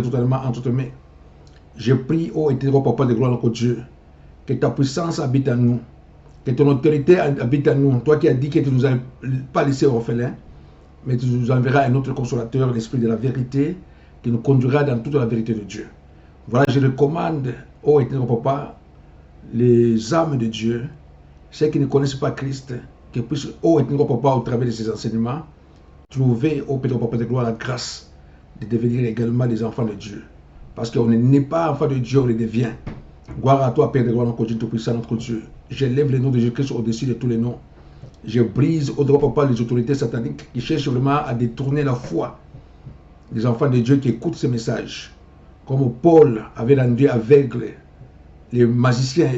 totalement entre tes mains. Je prie, ô éternel Papa de gloire, notre Dieu, que ta puissance habite en nous, que ton autorité habite en nous. Toi qui as dit que tu ne nous as pas laissé orphelins, mais tu nous enverras un autre consolateur, l'Esprit de la vérité, qui nous conduira dans toute la vérité de Dieu. Voilà, je recommande, ô éternel Papa, les âmes de Dieu, ceux qui ne connaissent pas Christ, qui puissent, ô éternel Papa, au travers de ces enseignements, trouver, ô Père Papa de gloire, la grâce de devenir également des enfants de Dieu. Parce qu'on n'est pas enfant de Dieu, on le devient. Gloire à toi, Père de gloire, notre Dieu tout-puissant, notre Dieu. J'élève le nom de Jésus-Christ au-dessus de tous les noms. Je brise au droit Papa les autorités sataniques qui cherchent vraiment à détourner la foi des enfants de Dieu qui écoutent ces messages. Comme Paul avait rendu aveugle les magiciens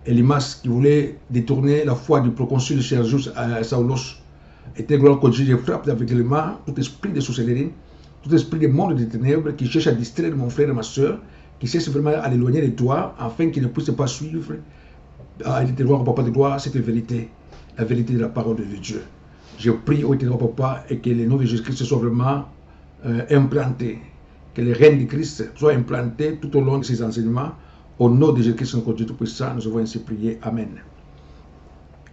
et les masques qui voulaient détourner la foi du proconsul Sergius à Saulos. Et tel gloire que Dieu frappe aveuglément tout esprit de sorcellerie, tout esprit de monde des ténèbres qui cherche à distraire mon frère et ma soeur, qui cherche vraiment à l'éloigner de toi, afin qu'il ne puisse pas suivre, à l'éternel Papa de gloire, cette vérité, la vérité de la parole de Dieu. Je prie au éternel Papa et que le nom de Jésus-Christ soit vraiment implanté, que les règnes de Christ soient implantés tout au long de ces enseignements. Au nom de Jésus-Christ, notre Dieu tout-puissant, nous avons ainsi prié. Amen.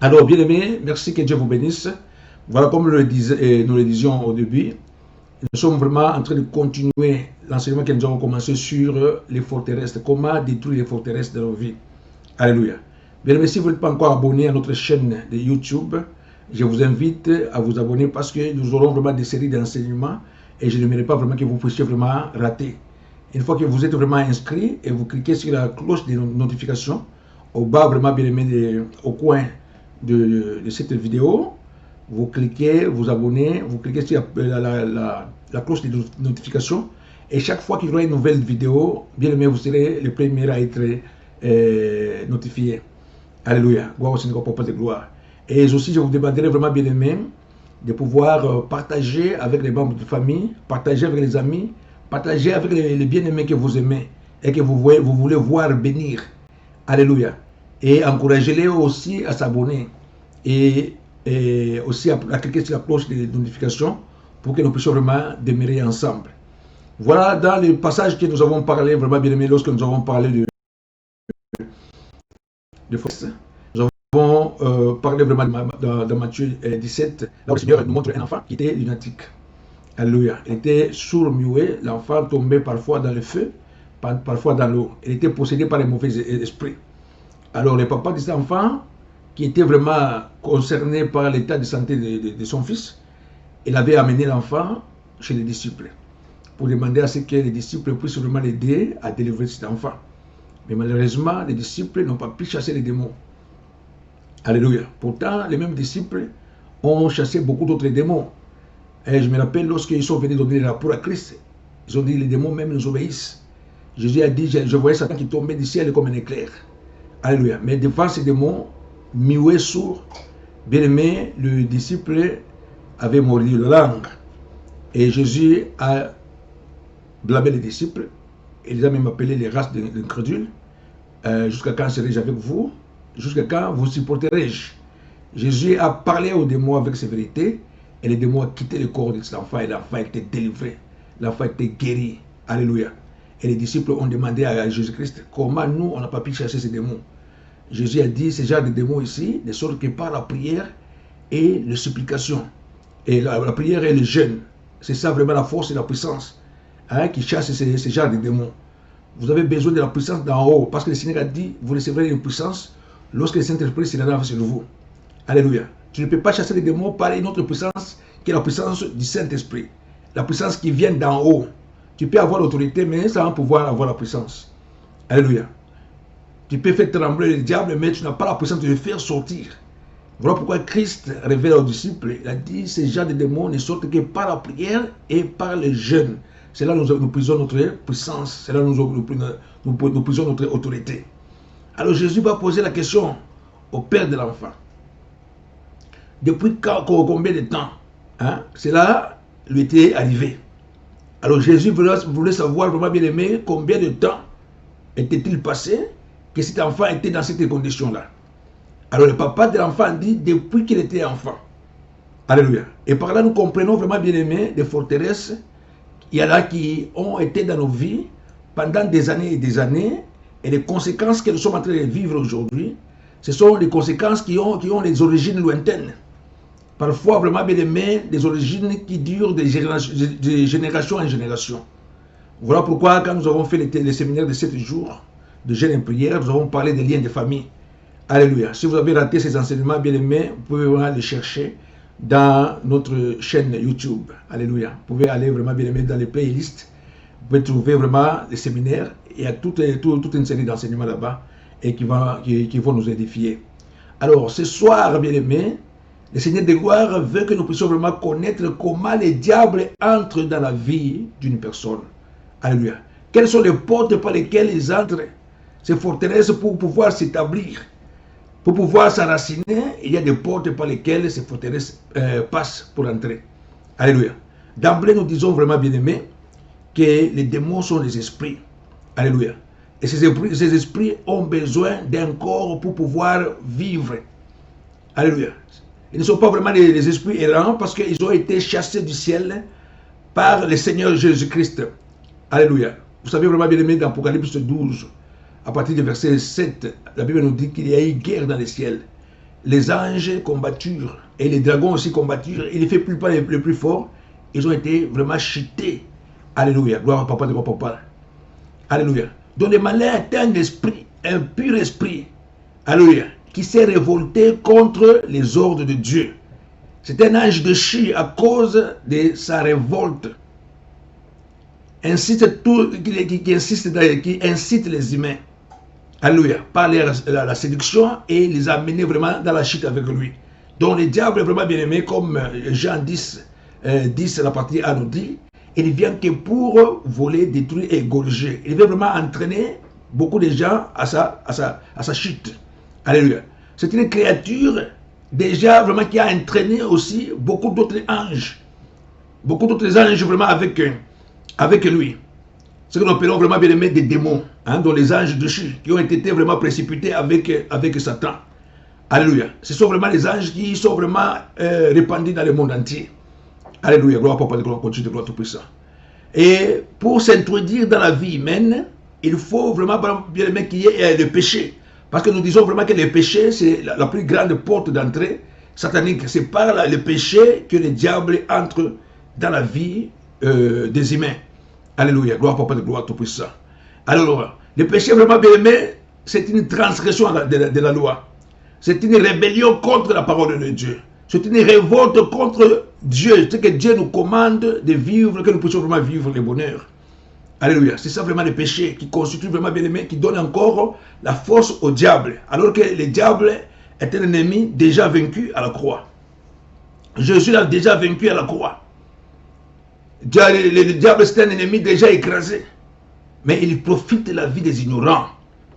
Alors, bien-aimés, merci, que Dieu vous bénisse. Voilà, comme nous le disions au début, nous sommes vraiment en train de continuer l'enseignement que nous avons commencé sur les forteresses, comment détruire les forteresses de nos vies. Alléluia. Bien-aimés, si vous n'êtes pas encore abonné à notre chaîne de YouTube, je vous invite à vous abonner parce que nous aurons vraiment des séries d'enseignements et je n'aimerais pas vraiment que vous puissiez vraiment rater. Une fois que vous êtes vraiment inscrit et vous cliquez sur la cloche de notification, au bas vraiment bien aimé, au coin de cette vidéo, vous cliquez, vous abonnez, vous cliquez sur la cloche de notification et chaque fois qu'il y aura une nouvelle vidéo, bien aimé, vous serez le premier à être notifié. Alléluia. Gloire au Seigneur, Papa de gloire. Et aussi, je vous demanderai vraiment bien aimé de pouvoir partager avec les membres de famille, partager avec les amis, partager avec les bien-aimés que vous aimez et que vous voulez voir bénir. Alléluia. Et encouragez-les aussi à s'abonner et aussi à cliquer sur la cloche de notification pour que nous puissions vraiment demeurer ensemble. Voilà dans le passage que nous avons parlé, vraiment bien aimé, lorsque nous avons parlé de force. Nous avons parlé vraiment dans Matthieu 17, là où le Seigneur nous montre un enfant qui était lunatique. Alléluia. Il était sourd, muet, l'enfant tombait parfois dans le feu, parfois dans l'eau. Il était possédé par les mauvais esprits. Alors le papa de cet enfant, qui était vraiment concerné par l'état de santé de son fils, il avait amené l'enfant chez les disciples pour demander à ce que les disciples puissent vraiment l'aider à délivrer cet enfant. Mais malheureusement, les disciples n'ont pas pu chasser les démons. Alléluia. Pourtant, les mêmes disciples ont chassé beaucoup d'autres démons. Et je me rappelle lorsqu'ils sont venus donner le rapport à Christ, ils ont dit les démons même nous obéissent. Jésus a dit, je voyais Satan qui tombait du ciel comme un éclair. Alléluia. Mais devant ces démons, muets, sourds, bien aimé, le disciple avait mordu la langue. Et Jésus a blâmé les disciples. Il les a même appelés les races d'incrédules. Jusqu'à quand serai-je avec vous? Jusqu'à quand vous supporterai-je? Jésus a parlé aux démons avec ses vérités. Et les démons ont quitté le corps de cet enfant. Et l'enfant a été délivré. L'enfant a été guéri. Alléluia. Et les disciples ont demandé à Jésus-Christ comment nous, on n'a pas pu chasser ces démons. Jésus a dit, ce genre de démons ici, de sorte que par la prière et la supplication, et la prière et le jeûne, c'est ça vraiment la force et la puissance qui chasse ces genres de démons. Vous avez besoin de la puissance d'en haut, parce que le Seigneur a dit, vous recevrez une puissance lorsque le Saint-Esprit sera sur vous. Alléluia. Tu ne peux pas chasser les démons par une autre puissance qui est la puissance du Saint-Esprit. La puissance qui vient d'en haut. Tu peux avoir l'autorité, mais sans pouvoir avoir la puissance. Alléluia. Tu peux faire trembler le diable, mais tu n'as pas la puissance de le faire sortir. Voilà pourquoi Christ révèle aux disciples, il a dit, ces gens de démons ne sortent que par la prière et par le jeûne. C'est là que nous puisons notre puissance, c'est là que nous puisons notre autorité. Alors Jésus va poser la question au père de l'enfant. Depuis combien de temps cela lui était arrivé? Alors Jésus voulait savoir vraiment bien aimé combien de temps était-il passé que cet enfant était dans cette condition-là. Alors le papa de l'enfant dit depuis qu'il était enfant. Alléluia. Et par là nous comprenons vraiment bien aimé des forteresses Il y en a qui ont été dans nos vies pendant des années et des années, et les conséquences que nous sommes en train de vivre aujourd'hui, ce sont des conséquences qui ont des origines lointaines. Parfois, vraiment bien aimé, des origines qui durent de génération en génération. Voilà pourquoi, quand nous avons fait les séminaires de 7 jours de jeûne et prière, nous avons parlé des liens de famille. Alléluia. Si vous avez raté ces enseignements bien aimés, vous pouvez vraiment les chercher dans notre chaîne YouTube. Alléluia. Vous pouvez aller vraiment bien aimé dans les playlists. Vous pouvez trouver vraiment les séminaires. Il y a toute une série d'enseignements là-bas et qui vont nous édifier. Alors, ce soir, bien aimé, le Seigneur de gloire veut que nous puissions vraiment connaître comment les diables entrent dans la vie d'une personne. Alléluia. Quelles sont les portes par lesquelles ils entrent, ces forteresses, pour pouvoir s'établir, pour pouvoir s'enraciner. Il y a des portes par lesquelles ces forteresses passent pour entrer. Alléluia. D'emblée, nous disons vraiment, bien aimé, que les démons sont des esprits. Alléluia. Et ces esprits ont besoin d'un corps pour pouvoir vivre. Alléluia. Ils ne sont pas vraiment des esprits errants parce qu'ils ont été chassés du ciel par le Seigneur Jésus-Christ. Alléluia. Vous savez vraiment bien aimé dans Apocalypse 12, à partir du verset 7, la Bible nous dit qu'il y a eu guerre dans les ciels. Les anges combatturent et les dragons aussi combatturent. Et les faits plus pas les plus forts, ils ont été vraiment chutés. Alléluia. Gloire à papa de papa. Alléluia. Donc le malin est un esprit, un pur esprit. Alléluia. Qui s'est révolté contre les ordres de Dieu. C'est un ange déchu à cause de sa révolte. Qui incite les humains. Alléluia. Par la séduction et les amener vraiment dans la chute avec lui. Donc le diable est vraiment bien aimé, comme Jean 10, 10 la partie A nous dit. Il vient que pour voler, détruire et égorger. Il veut vraiment entraîner beaucoup de gens à sa chute. Alléluia. C'est une créature déjà vraiment qui a entraîné aussi beaucoup d'autres anges. Beaucoup d'autres anges vraiment avec lui. Ce que nous appelons vraiment bien aimé des démons, hein, dont les anges déchus, qui ont été vraiment précipités avec Satan. Alléluia. Ce sont vraiment les anges qui sont vraiment répandus dans le monde entier. Alléluia. Gloire à Papa, gloire continue de gloire tout-puissant. Et pour s'introduire dans la vie humaine, il faut vraiment bien aimé qu'il y ait le péché. Parce que nous disons vraiment que le péché, c'est la plus grande porte d'entrée satanique. C'est par le péché que le diable entre dans la vie des humains. Alléluia. Gloire papa de gloire tout-puissant. Alors, le péché vraiment bien aimé, c'est une transgression de la loi. C'est une rébellion contre la parole de Dieu. C'est une révolte contre Dieu. C'est que Dieu nous commande de vivre, que nous puissions vraiment vivre le bonheur. Alléluia. C'est ça vraiment le péché qui constitue vraiment bien aimé, qui donne encore la force au diable. Alors que le diable est un ennemi déjà vaincu à la croix. Jésus l'a déjà vaincu à la croix. Le diable c'est un ennemi déjà écrasé. Mais il profite de la vie des ignorants.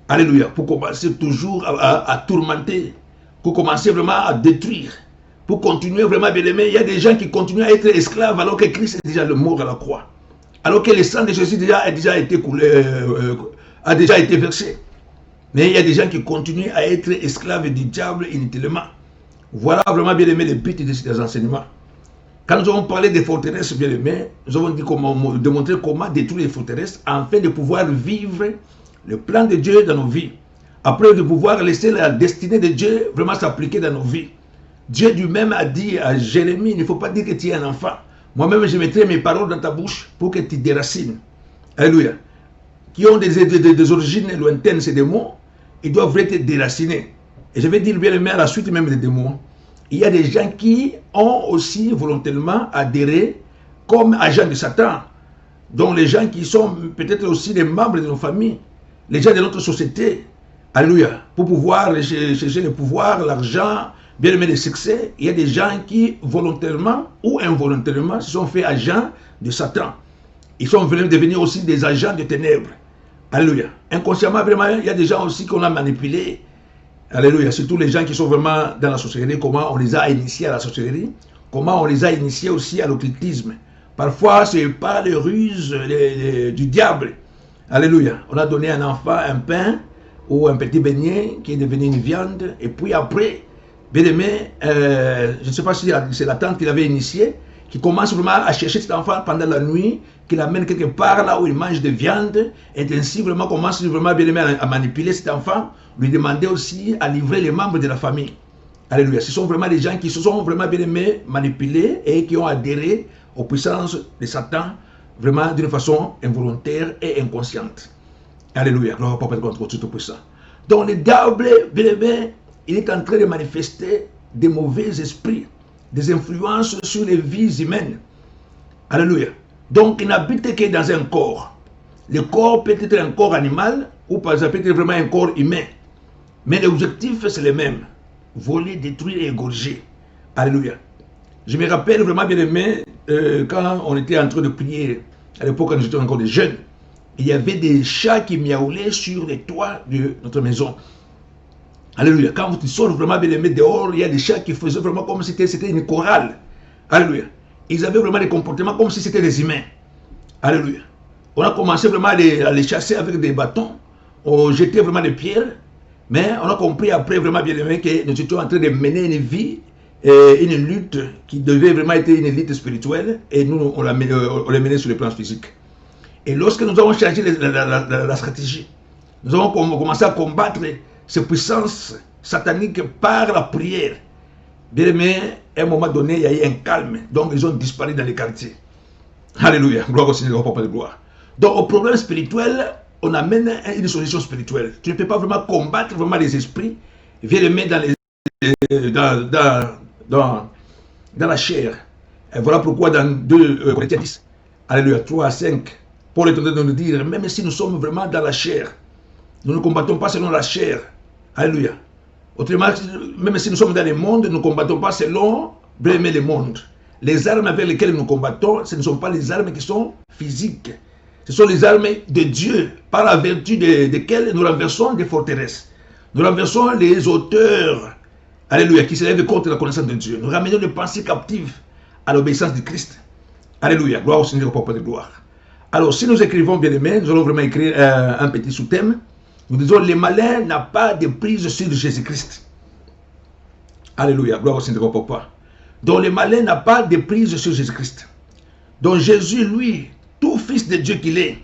Alléluia. Pour commencer toujours à tourmenter. Pour commencer vraiment à détruire. Pour continuer vraiment bien aimé. Il y a des gens qui continuent à être esclaves alors que Christ est déjà le mort à la croix. Alors que le sang de Jésus a déjà été versé. Mais il y a des gens qui continuent à être esclaves du diable inutilement. Voilà vraiment bien aimé le but de ces enseignements. Quand nous avons parlé des forteresses bien aimées, nous avons dit démontrer comment détruire les forteresses afin de pouvoir vivre le plan de Dieu dans nos vies. Après de pouvoir laisser la destinée de Dieu vraiment s'appliquer dans nos vies. Dieu lui-même a dit à Jérémie, il ne faut pas dire que tu es un enfant. Moi-même, je mettrai mes paroles dans ta bouche pour que tu déracines. Alléluia. Qui ont des origines lointaines, ces démons, ils doivent être déracinés. Et je vais dire bien aimé à la suite même des démons. Il y a des gens qui ont aussi volontairement adhéré comme agents de Satan. Donc les gens qui sont peut-être aussi des membres de nos familles, les gens de notre société. Alléluia. Pour pouvoir chercher le pouvoir, l'argent, bien aimé le succès, il y a des gens qui volontairement ou involontairement se sont fait agents de Satan. Ils sont venus devenir aussi des agents de ténèbres. Alléluia. Inconsciemment, vraiment, il y a des gens aussi qu'on a manipulés. Alléluia. Surtout les gens qui sont vraiment dans la sorcellerie, comment on les a initiés à la sorcellerie, comment on les a initiés aussi à l'occultisme. Parfois, c'est par les ruses du diable. Alléluia. On a donné à un enfant un pain ou un petit beignet qui est devenu une viande, et puis après, bien aimé, je ne sais pas si c'est la tante qui l'avait initié, qui commence vraiment à chercher cet enfant pendant la nuit, qui l'amène quelque part là où il mange de viande, et ainsi vraiment commence vraiment bien aimé à manipuler cet enfant, lui demander aussi à livrer les membres de la famille. Alléluia. Ce sont vraiment des gens qui se sont vraiment bien aimés manipuler et qui ont adhéré aux puissances de Satan vraiment d'une façon involontaire et inconsciente. Alléluia. Gloire au Papa contre tout puissant. Donc le diable, bien aimé, il est en train de manifester des mauvais esprits, des influences sur les vies humaines. Alléluia. Donc il n'habite que dans un corps. Le corps peut être un corps animal ou par exemple peut être vraiment un corps humain. Mais l'objectif c'est le même. Voler, détruire et égorger. Alléluia. Je me rappelle vraiment bien aimé, quand on était en train de prier, à l'époque quand j'étais encore des jeunes, il y avait des chats qui miaulaient sur les toits de notre maison. Alléluia. Quand vous sortez vraiment bien aimé dehors, il y a des chats qui faisaient vraiment comme si c'était une chorale. Alléluia. Ils avaient vraiment des comportements comme si c'était des humains. Alléluia. On a commencé vraiment à les chasser avec des bâtons. On jetait vraiment des pierres. Mais on a compris après vraiment bien aimé que nous étions en train de mener une vie, une lutte qui devait vraiment être une lutte spirituelle. Et nous, on l'a menée sur le plan physique. Et lorsque nous avons changé la stratégie, nous avons commencé à combattre ces puissances sataniques par la prière. Bien aimé, à un moment donné, il y a eu un calme. Donc, ils ont disparu dans les quartiers. Alléluia. Gloire au Seigneur, au Papa de gloire. Donc, au problème spirituel, on amène une solution spirituelle. Tu ne peux pas vraiment combattre vraiment les esprits. Bien aimé dans la chair. Et voilà pourquoi dans 2 Corinthiens 10, Alléluia, 3 à 5, Paul est en train de nous dire, même si nous sommes vraiment dans la chair, nous ne combattons pas selon la chair. Alléluia. Autrement, même si nous sommes dans le monde, nous ne combattons pas selon le monde. Les armes avec lesquelles nous combattons, ce ne sont pas les armes qui sont physiques. Ce sont les armes de Dieu, par la vertu desquelles nous renversons des forteresses. Nous renversons les auteurs, alléluia, qui s'élèvent contre la connaissance de Dieu. Nous ramenons les pensées captives à l'obéissance de Christ. Alléluia, gloire au Seigneur, au Papa de gloire. Alors, si nous écrivons bien aimé, nous allons vraiment écrire un petit sous-thème. Nous disons, le malin n'a pas de prise sur Jésus-Christ. Alléluia, gloire au Seigneur, au Papa. Donc, le malin n'a pas de prise sur Jésus-Christ. Donc, Jésus, lui, tout fils de Dieu qu'il est,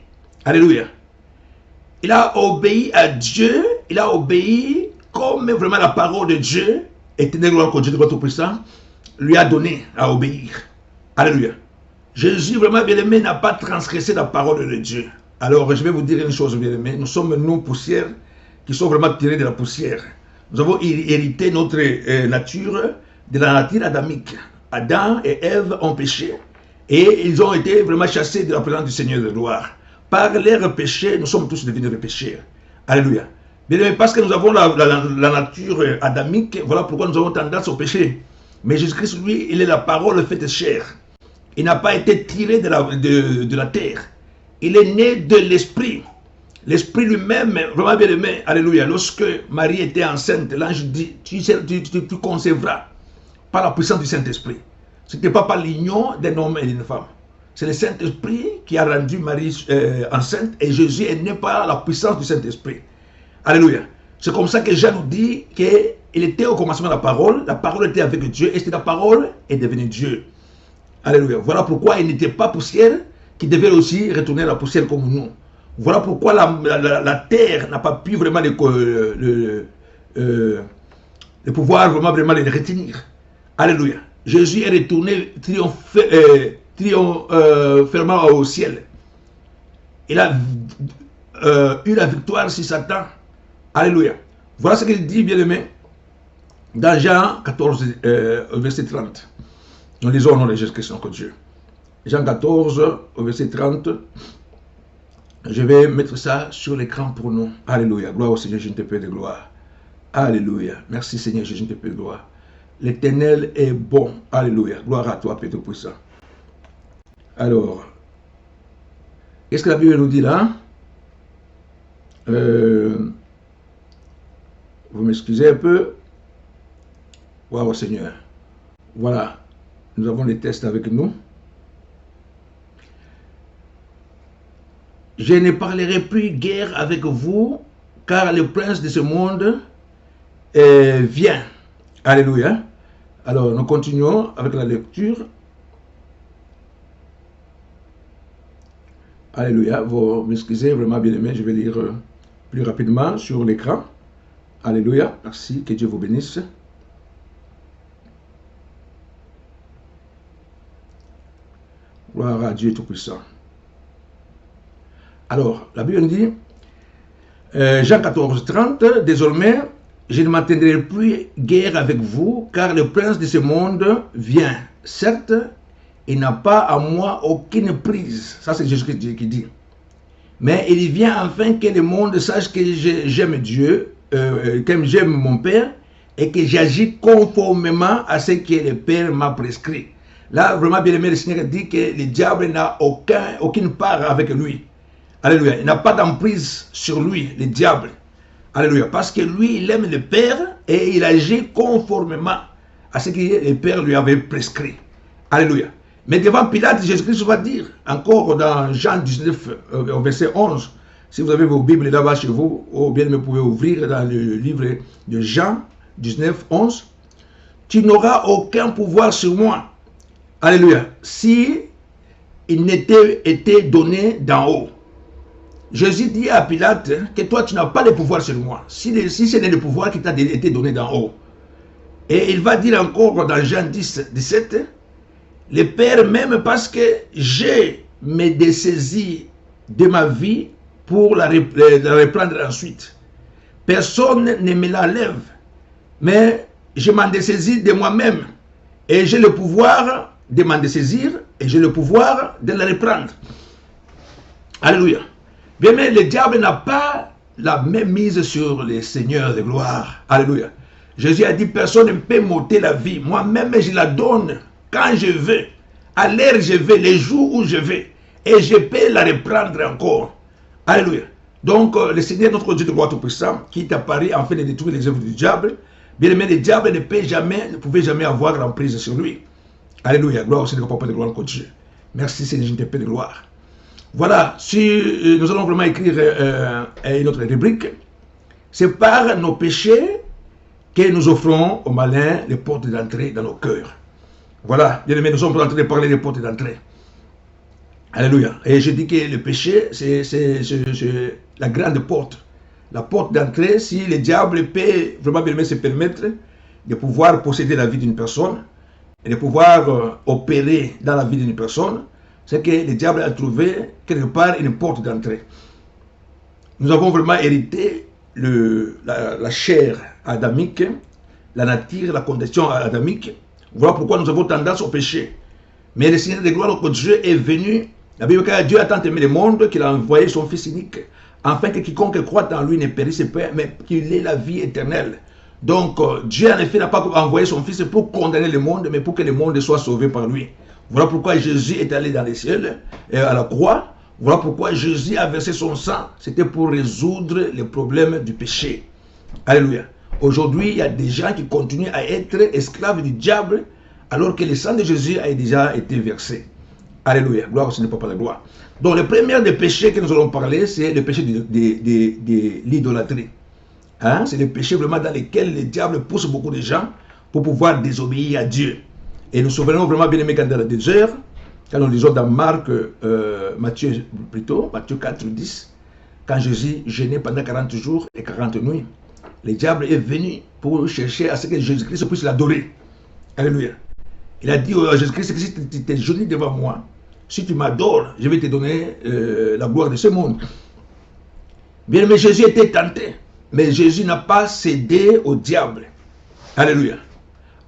alléluia, il a obéi à Dieu, il a obéi comme vraiment la parole de Dieu, éternel gloire que Dieu de votre puissant, lui a donné à obéir. Alléluia. Jésus, vraiment bien aimé, n'a pas transgressé la parole de Dieu. Alors, je vais vous dire une chose, bien aimé. Nous sommes, nous, poussières, qui sont vraiment tirés de la poussière. Nous avons hérité notre nature de la nature adamique. Adam et Ève ont péché. Et ils ont été vraiment chassés de la présence du Seigneur de gloire. Par leurs péchés, nous sommes tous devenus des pécheurs. Alléluia. Bien aimé, parce que nous avons la nature adamique, voilà pourquoi nous avons tendance au péché. Mais Jésus-Christ, lui, il est la parole faite chair. Il n'a pas été tiré de la terre. Il est né de l'Esprit. L'Esprit lui-même, vraiment bien aimé, alléluia. Lorsque Marie était enceinte, l'ange dit, tu concevras par la puissance du Saint-Esprit. Ce n'était pas par l'union d'un homme et d'une femme. C'est le Saint-Esprit qui a rendu Marie enceinte et Jésus est né par la puissance du Saint-Esprit. Alléluia. C'est comme ça que Jean nous dit qu'il était au commencement la parole était avec Dieu et la parole est devenue Dieu. Alléluia. Voilà pourquoi il n'était pas poussière, qui devait aussi retourner à la poussière comme nous. Voilà pourquoi la terre n'a pas pu vraiment le pouvoir vraiment les retenir. Alléluia. Jésus est retourné triomphalement au ciel. Il a eu la victoire sur Satan. Alléluia. Voilà ce qu'il dit, bien aimé, dans Jean 14, verset 30. Nous lisons au nom de Jésus-Christ, notre Dieu. Jean 14, verset 30. Je vais mettre ça sur l'écran pour nous. Alléluia. Gloire au Seigneur, je te prie de gloire. Alléluia. Merci Seigneur, je te prie de gloire. L'Éternel est bon. Alléluia. Gloire à toi, Père Tout-Puissant. Alors, qu'est-ce que la Bible nous dit là? Vous m'excusez un peu. Gloire au Seigneur. Voilà. Nous avons les tests avec nous. Je ne parlerai plus guère avec vous, car le prince de ce monde vient. Alléluia. Alors, nous continuons avec la lecture. Alléluia. Vous m'excusez, vraiment bien aimé, je vais lire plus rapidement sur l'écran. Alléluia. Merci, que Dieu vous bénisse. Gloire à Dieu Tout-Puissant. Alors, la Bible dit, Jean 14, 30, désormais, je ne m'attendrai plus guère avec vous, car le prince de ce monde vient. Certes, il n'a pas à moi aucune prise. Ça, c'est Jésus-Christ qui dit. Mais il vient afin que le monde sache que j'aime Dieu, que j'aime mon Père, et que j'agis conformément à ce que le Père m'a prescrit. Là, vraiment, bien aimé, le Seigneur dit que le diable n'a aucune part avec lui. Alléluia. Il n'a pas d'emprise sur lui, le diable. Alléluia. Parce que lui, il aime le Père et il agit conformément à ce que le Père lui avait prescrit. Alléluia. Mais devant Pilate, Jésus-Christ va dire, encore dans Jean 19, verset 11, si vous avez vos Bibles là-bas chez vous, ou bien vous pouvez ouvrir dans le livre de Jean 19, 11, tu n'auras aucun pouvoir sur moi. Alléluia. Si il n'était été donné d'en haut. Jésus dit à Pilate que toi, tu n'as pas de pouvoir sur moi. Si ce n'est le pouvoir qui t'a été donné d'en haut. Et il va dire encore dans Jean 10, 17, le Père même parce que j'ai me dessaisi de ma vie pour la reprendre ensuite. Personne ne me l'enlève, mais je m'en dessaisis de moi-même. Et j'ai le pouvoir de m'en dessaisir et j'ai le pouvoir de la reprendre. Alléluia. Bien, mais le diable n'a pas la même mise sur les seigneurs de gloire. Alléluia. Jésus a dit, personne ne peut m'ôter la vie. Moi-même, je la donne quand je veux, à l'heure je vais, les jours où je vais. Et je peux la reprendre encore. Alléluia. Donc, le Seigneur, notre Dieu de gloire tout-puissant, qui est apparu en fait de détruire les œuvres du diable, bien aimé, le diable ne pouvait jamais avoir l'emprise sur lui. Alléluia. Gloire au Seigneur, Papa de gloire, notre Dieu. Merci Seigneur, je te paie de gloire. Voilà, si nous allons vraiment écrire une autre rubrique, c'est par nos péchés que nous offrons au malin les portes d'entrée dans nos cœurs. Voilà, bien aimé, nous sommes en train de parler des portes d'entrée. Alléluia. Et je dis que le péché, c'est la grande porte. La porte d'entrée, si le diable peut vraiment bien aimé se permettre de pouvoir posséder la vie d'une personne et de pouvoir opérer dans la vie d'une personne, c'est que le diable a trouvé quelque part une porte d'entrée. Nous avons vraiment hérité la chair adamique, la nature, la condition adamique. Voilà pourquoi nous avons tendance au péché. Mais le Seigneur de gloire, notre Dieu, est venu. La Bible dit que Dieu a tant aimé le monde qu'il a envoyé son Fils unique, afin que quiconque croit en lui ne périsse pas, mais qu'il ait la vie éternelle. Donc, Dieu en effet n'a pas envoyé son Fils pour condamner le monde, mais pour que le monde soit sauvé par lui. Voilà pourquoi Jésus est allé dans les cieux, à la croix. Voilà pourquoi Jésus a versé son sang. C'était pour résoudre les problèmes du péché. Alléluia. Aujourd'hui, il y a des gens qui continuent à être esclaves du diable, alors que le sang de Jésus a déjà été versé. Alléluia. Gloire au Seigneur, Papa de gloire. Donc, le premier des péchés que nous allons parler, c'est le péché de l'idolâtrie. Hein? C'est le péché vraiment dans lequel le diable pousse beaucoup de gens pour pouvoir désobéir à Dieu. Et nous souvenons vraiment bien aimé quand dans le désert, quand nous lisons dans Matthieu 4, 10, quand Jésus jeûnait pendant 40 jours et 40 nuits, le diable est venu pour chercher à ce que Jésus-Christ puisse l'adorer. Alléluia. Il a dit à Jésus-Christ que si tu t'es jeûné devant moi, si tu m'adores, je vais te donner la gloire de ce monde. Bien aimé, Jésus était tenté, mais Jésus n'a pas cédé au diable. Alléluia.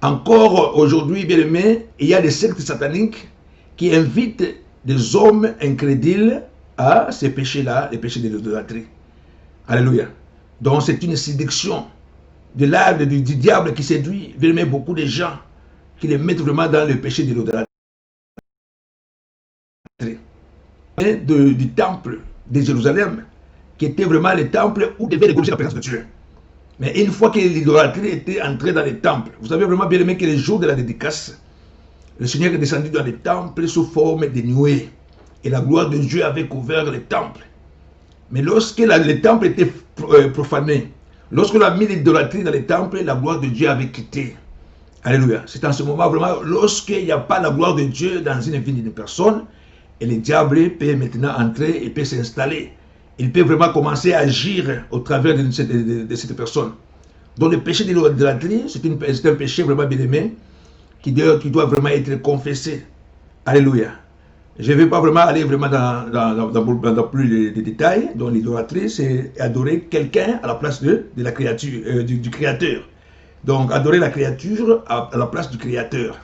Encore aujourd'hui, bien aimé, il y a des sectes sataniques qui invitent des hommes incrédules à ces péchés-là, les péchés de l'idolâtrie. Alléluia. Donc c'est une séduction de l'art du diable qui séduit, bien aimé, beaucoup de gens, qui les mettent vraiment dans le péché de l'idolâtrie. Du temple de Jérusalem, qui était vraiment le temple où devait reconnaître la présence de Dieu. Mais une fois que l'idolâtrie était entrée dans les temples, vous savez vraiment bien aimé que le jour de la dédicace, le Seigneur est descendu dans les temples sous forme de nuées. Et la gloire de Dieu avait couvert les temples. Mais lorsque les temples étaient profanés, lorsque l'on a mis l'idolâtrie dans les temples, la gloire de Dieu avait quitté. Alléluia. C'est en ce moment vraiment, lorsqu'il n'y a pas la gloire de Dieu dans une vie d'une personne, Et le diable peut maintenant entrer et peut s'installer. Il peut vraiment commencer à agir au travers de cette personne. Donc le péché de l'idolâtrie, c'est un péché vraiment bien aimé qui doit vraiment être confessé. Alléluia. Je ne vais pas vraiment aller vraiment dans plus de détails. Donc l'idolâtrie, c'est adorer quelqu'un à la place de la créature, du créateur. Donc adorer la créature à la place du créateur.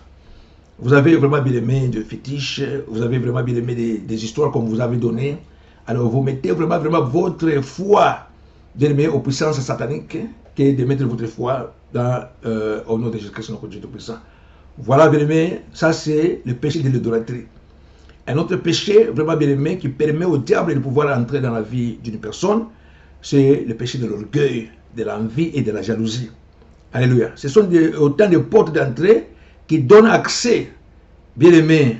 Vous avez vraiment bien aimé des fétiches, vous avez vraiment bien aimé des histoires comme vous avez donné. Alors vous mettez vraiment votre foi, bien aimé, aux puissances sataniques, qui est de mettre votre foi au nom de Jésus-Christ, notre Dieu Tout-Puissant. Voilà, bien aimé, ça c'est le péché de l'idolâtrie. Un autre péché vraiment bien aimé qui permet au diable de pouvoir entrer dans la vie d'une personne, c'est le péché de l'orgueil, de l'envie et de la jalousie. Alléluia. Ce sont autant de portes d'entrée qui donnent accès, bien aimé,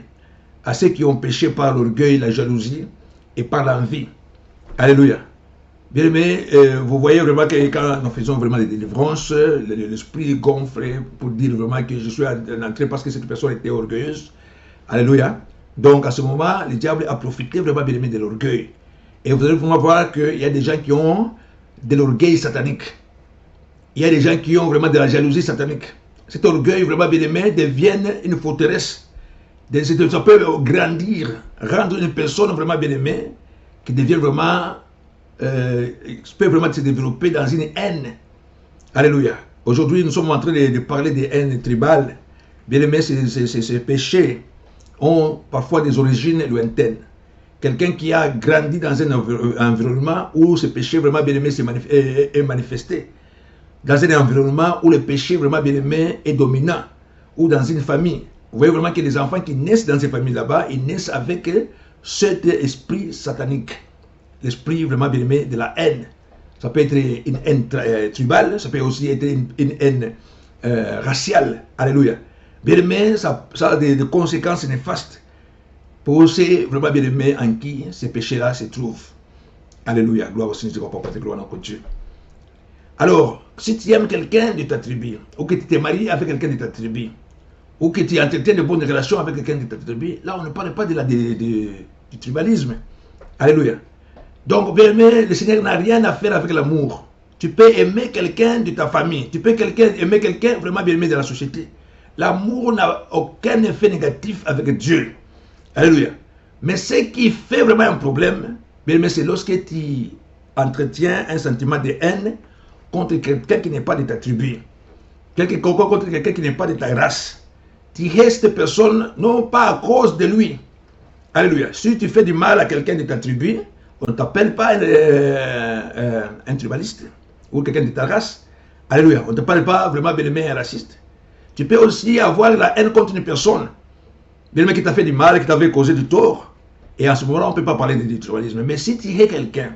à ceux qui ont péché par l'orgueil, la jalousie et par l'envie. Alléluia. Bien aimé, vous voyez vraiment que quand nous faisons vraiment des délivrances, l'esprit gonfle pour dire vraiment que je suis entré parce que cette personne était orgueilleuse. Alléluia. Donc à ce moment, le diable a profité vraiment bien aimé de l'orgueil. Et vous allez vraiment voir qu'il y a des gens qui ont de l'orgueil satanique. Il y a des gens qui ont vraiment de la jalousie satanique. Cet orgueil vraiment bien aimé devient une forteresse. Ça peut grandir, rendre une personne vraiment bien aimée qui devient vraiment, peut vraiment se développer dans une haine. Alléluia. Aujourd'hui, nous sommes en train de parler des haines tribales. Bien aimé, ces péchés ont parfois des origines lointaines. Quelqu'un qui a grandi dans un environnement où ce péché vraiment bien aimé est manifesté. Dans un environnement où le péché vraiment bien aimé est dominant. Ou dans une famille. Vous voyez vraiment que les enfants qui naissent dans ces familles là-bas, ils naissent avec cet esprit satanique. L'esprit vraiment bien aimé de la haine. Ça peut être une haine tribale, ça peut aussi être une haine raciale. Alléluia. Bien aimé, ça a des conséquences néfastes pour ceux vraiment bien aimés en qui ces péchés-là se trouvent. Alléluia. Gloire au Seigneur, Papa, gloire à notre Dieu. Alors, si tu aimes quelqu'un de ta tribu, ou que tu t'es marié avec quelqu'un de ta tribu, ou que tu entretiens de bonnes relations avec quelqu'un de ta tribu, là on ne parle pas du tribalisme. Alléluia. Donc, bien aimé, le Seigneur n'a rien à faire avec l'amour. Tu peux aimer quelqu'un de ta famille, tu peux aimer quelqu'un vraiment bien aimé de la société. L'amour n'a aucun effet négatif avec Dieu. Alléluia. Mais ce qui fait vraiment un problème, bien aimé, c'est lorsque tu entretiens un sentiment de haine contre quelqu'un qui n'est pas de ta tribu, contre quelqu'un qui n'est pas de ta race. Tu hais cette personne non pas à cause de lui. Alléluia. Si tu fais du mal à quelqu'un de ta tribu, on ne t'appelle pas un tribaliste ou quelqu'un de ta race. Alléluia. On ne te parle pas vraiment bien aimé un raciste. Tu peux aussi avoir la haine contre une personne, bien aimé qui t'a fait du mal, qui t'avait causé du tort. Et à ce moment-là, on ne peut pas parler de tribalisme. Mais si tu hais quelqu'un,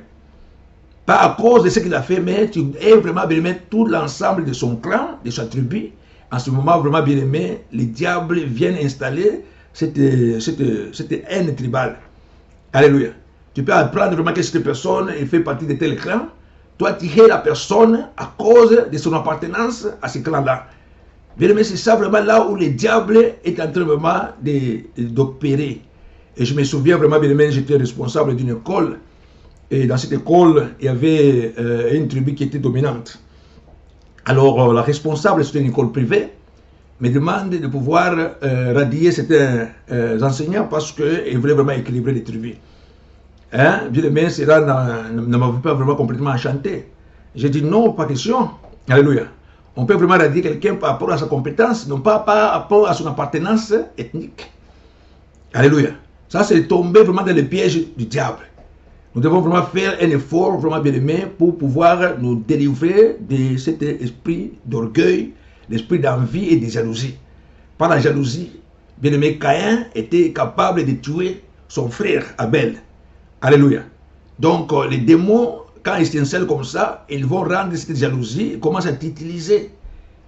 pas à cause de ce qu'il a fait, mais tu es vraiment bien aimé tout l'ensemble de son clan, de sa tribu. En ce moment, vraiment bien aimé, les diables viennent installer cette haine tribale. Alléluia. Tu peux apprendre vraiment que cette personne elle fait partie de tel clan. Toi, tu hais la personne à cause de son appartenance à ce clan-là. Bien aimé, c'est ça vraiment là où le diable est en train vraiment d'opérer. Et je me souviens vraiment, bien aimé, j'étais responsable d'une école. Et dans cette école, il y avait une tribu qui était dominante. Alors, la responsable, c'était une école privée, me demande de pouvoir radier certains enseignants parce qu'ils voulaient vraiment équilibrer les tribus. Hein? Bien aimé, cela ne m'avait pas vraiment complètement enchanté. J'ai dit non, pas question. Alléluia. On peut vraiment radier quelqu'un par rapport à sa compétence, non pas par rapport à son appartenance ethnique. Alléluia. Ça, c'est tomber vraiment dans le piège du diable. Nous devons vraiment faire un effort vraiment bien aimé pour pouvoir nous délivrer de cet esprit d'orgueil, l'esprit d'envie et de jalousie. Par la jalousie, bien aimé, Caïn était capable de tuer son frère Abel. Alléluia. Donc les démons, quand ils s'insèrent comme ça, ils vont rendre cette jalousie, ils commencent à t'utiliser.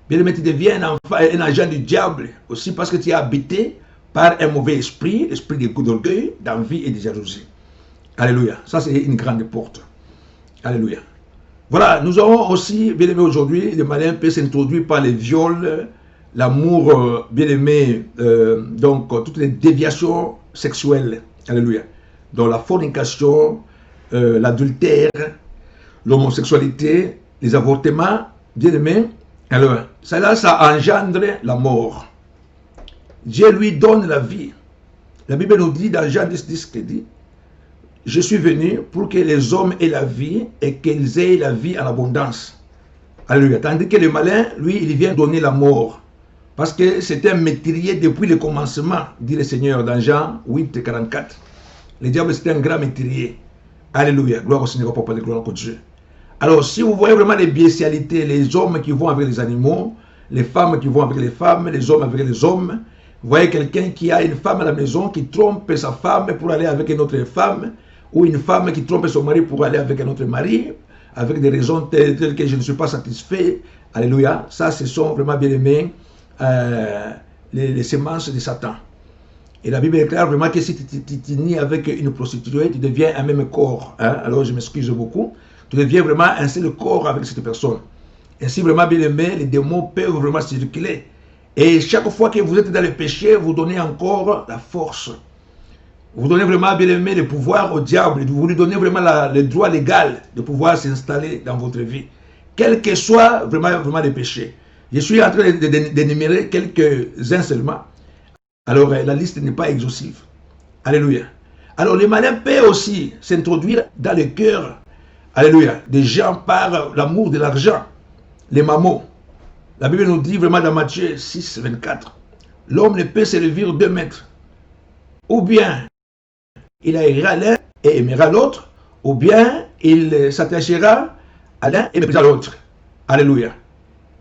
Bien aimé, tu deviens un agent du diable aussi parce que tu es habité par un mauvais esprit, l'esprit d'orgueil, d'envie et de jalousie. Alléluia. Ça, c'est une grande porte. Alléluia. Voilà, nous aurons aussi, bien aimé, aujourd'hui, le malin peut s'introduire par les viols, l'amour, bien aimé, donc toutes les déviations sexuelles. Alléluia. Donc la fornication, l'adultère, l'homosexualité, les avortements, bien aimé. Alors, cela, ça engendre la mort. Dieu lui donne la vie. La Bible nous dit dans Jean 10, qu'il dit, je suis venu pour que les hommes aient la vie et qu'ils aient la vie en abondance. Alléluia. Tandis que le malin, lui, il vient donner la mort. Parce que c'est un métier depuis le commencement, dit le Seigneur dans Jean 8, 44. Le diable, c'est un grand métier. Alléluia. Gloire au Seigneur, Papa de gloire au Dieu. Alors, si vous voyez vraiment les bestialités, les hommes qui vont avec les animaux, les femmes qui vont avec les femmes, les hommes avec les hommes, vous voyez quelqu'un qui a une femme à la maison qui trompe sa femme pour aller avec une autre femme, ou une femme qui trompe son mari pour aller avec un autre mari, avec des raisons telles que je ne suis pas satisfait. Alléluia. Ça, ce sont vraiment bien aimés les semences de Satan. Et la Bible déclare vraiment que si tu nies avec une prostituée, tu deviens un même corps. Hein? Alors, je m'excuse beaucoup. Tu deviens vraiment un seul corps avec cette personne. Ainsi, vraiment bien aimé, les démons peuvent vraiment circuler. Et chaque fois que vous êtes dans le péché, vous donnez encore la force. Vous donnez vraiment, bien aimé, le pouvoir au diable. Vous lui donnez vraiment le droit légal de pouvoir s'installer dans votre vie. Quel que soit vraiment les péchés. Je suis en train d'énumérer quelques-uns seulement. Alors, la liste n'est pas exhaustive. Alléluia. Alors, les malins peuvent aussi s'introduire dans le cœur, alléluia, des gens par l'amour de l'argent, les mammons. La Bible nous dit vraiment dans Matthieu 6, 24, l'homme ne peut servir 2 maîtres. Ou bien il haïra l'un et aimera l'autre, ou bien il s'attachera à l'un et méprisera l'autre. Alléluia.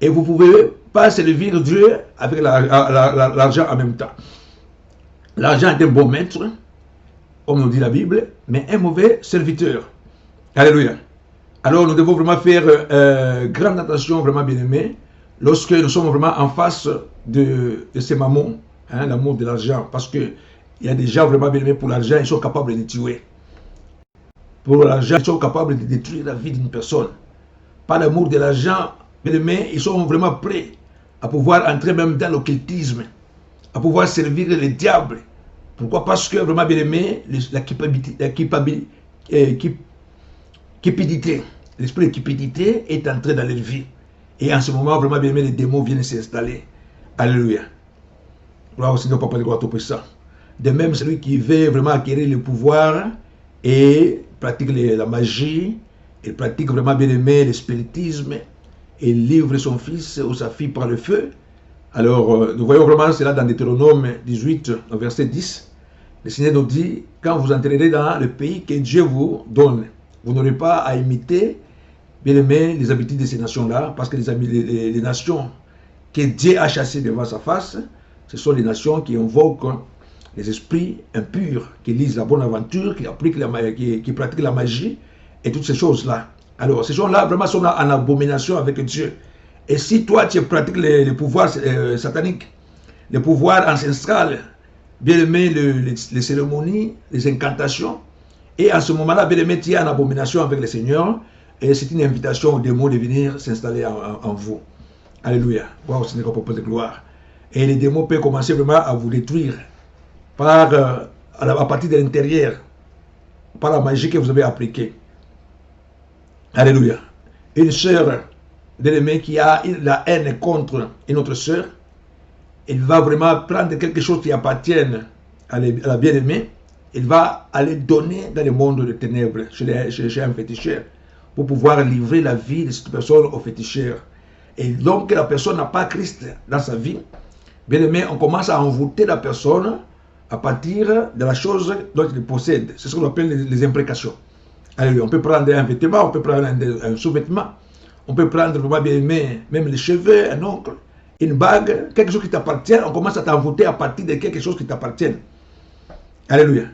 Et vous ne pouvez pas servir Dieu avec l'argent en même temps. L'argent est un bon maître, comme nous dit la Bible, mais un mauvais serviteur. Alléluia. Alors nous devons vraiment faire grande attention, vraiment bien aimé, lorsque nous sommes vraiment en face de ces mammons, hein, l'amour de l'argent, parce qu'il y a des gens vraiment bien aimés pour l'argent, ils sont capables de tuer. Pour l'argent, ils sont capables de détruire la vie d'une personne. Par l'amour de l'argent, bien aimé, ils sont vraiment prêts à pouvoir entrer même dans l'occultisme, à pouvoir servir le diable. Pourquoi? Parce que vraiment bien aimé, cupidité, l'esprit de cupidité est entré dans leur vie. Et en ce moment, vraiment bien aimé, les démons viennent s'installer. Alléluia. Gloire au Seigneur, Papa de gloire tout-puissant. De même, celui qui veut vraiment acquérir le pouvoir et pratique la magie, il pratique vraiment bien aimé le spiritisme, et livre son fils ou sa fille par le feu. Alors, nous voyons vraiment cela dans Deutéronome 18, verset 10. Le Seigneur nous dit, quand vous entrerez dans le pays que Dieu vous donne, vous n'aurez pas à imiter, bien aimé, les habitudes de ces nations-là, parce que les nations que Dieu a chassées devant sa face, ce sont les nations qui invoquent les esprits impurs, qui lisent la bonne aventure, qui pratiquent la magie, et toutes ces choses-là. Alors, ces gens-là, vraiment, sont en abomination avec Dieu. Et si toi, tu pratiques les pouvoirs sataniques, les pouvoirs ancestrales, bien aimé, les cérémonies, les incantations, et en ce moment-là, bien aimé, tu es en abomination avec le Seigneur, et c'est une invitation aux démons de venir s'installer en vous. Alléluia. Wow, Seigneur, peuple de gloire. Et les démons peuvent commencer vraiment à vous détruire à partir de l'intérieur, par la magie que vous avez appliquée. Alléluia. Une sœur bien-aimée qui a la haine contre une autre sœur, elle va vraiment prendre quelque chose qui appartient à la bien-aimée, elle va aller donner dans le monde des ténèbres, chez un féticheur, pour pouvoir livrer la vie de cette personne au féticheur. Et donc, la personne n'a pas Christ dans sa vie. Bien aimé, on commence à envoûter la personne à partir de la chose dont il possède. C'est ce qu'on appelle les imprécations. Alléluia. On peut prendre un vêtement, on peut prendre un sous-vêtement, on peut prendre, vraiment bien aimé, même les cheveux, un oncle, une bague, quelque chose qui t'appartient. On commence à t'envoûter à partir de quelque chose qui t'appartient. Alléluia.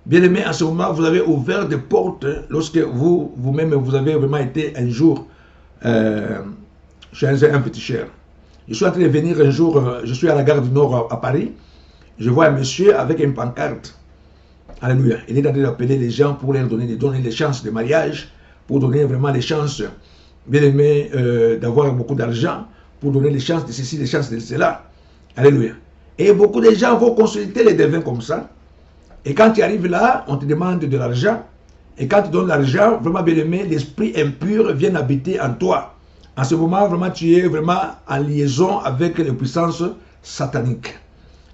Bien aimé, en ce moment, vous avez ouvert des portes lorsque vous-même, vous avez vraiment été un jour chez un féticheur. Je suis en train de venir un jour, je suis à la gare du Nord à Paris, je vois un monsieur avec une pancarte. Alléluia. Il est en train d'appeler les gens pour leur donner les chances de mariage, pour donner vraiment les chances, bien aimé, d'avoir beaucoup d'argent, pour donner les chances de ceci, les chances de cela. Alléluia. Et beaucoup de gens vont consulter les devins comme ça. Et quand tu arrives là, on te demande de l'argent. Et quand tu donnes l'argent, vraiment bien aimé, l'esprit impur vient habiter en toi. En ce moment, vraiment, tu es vraiment en liaison avec les puissances sataniques.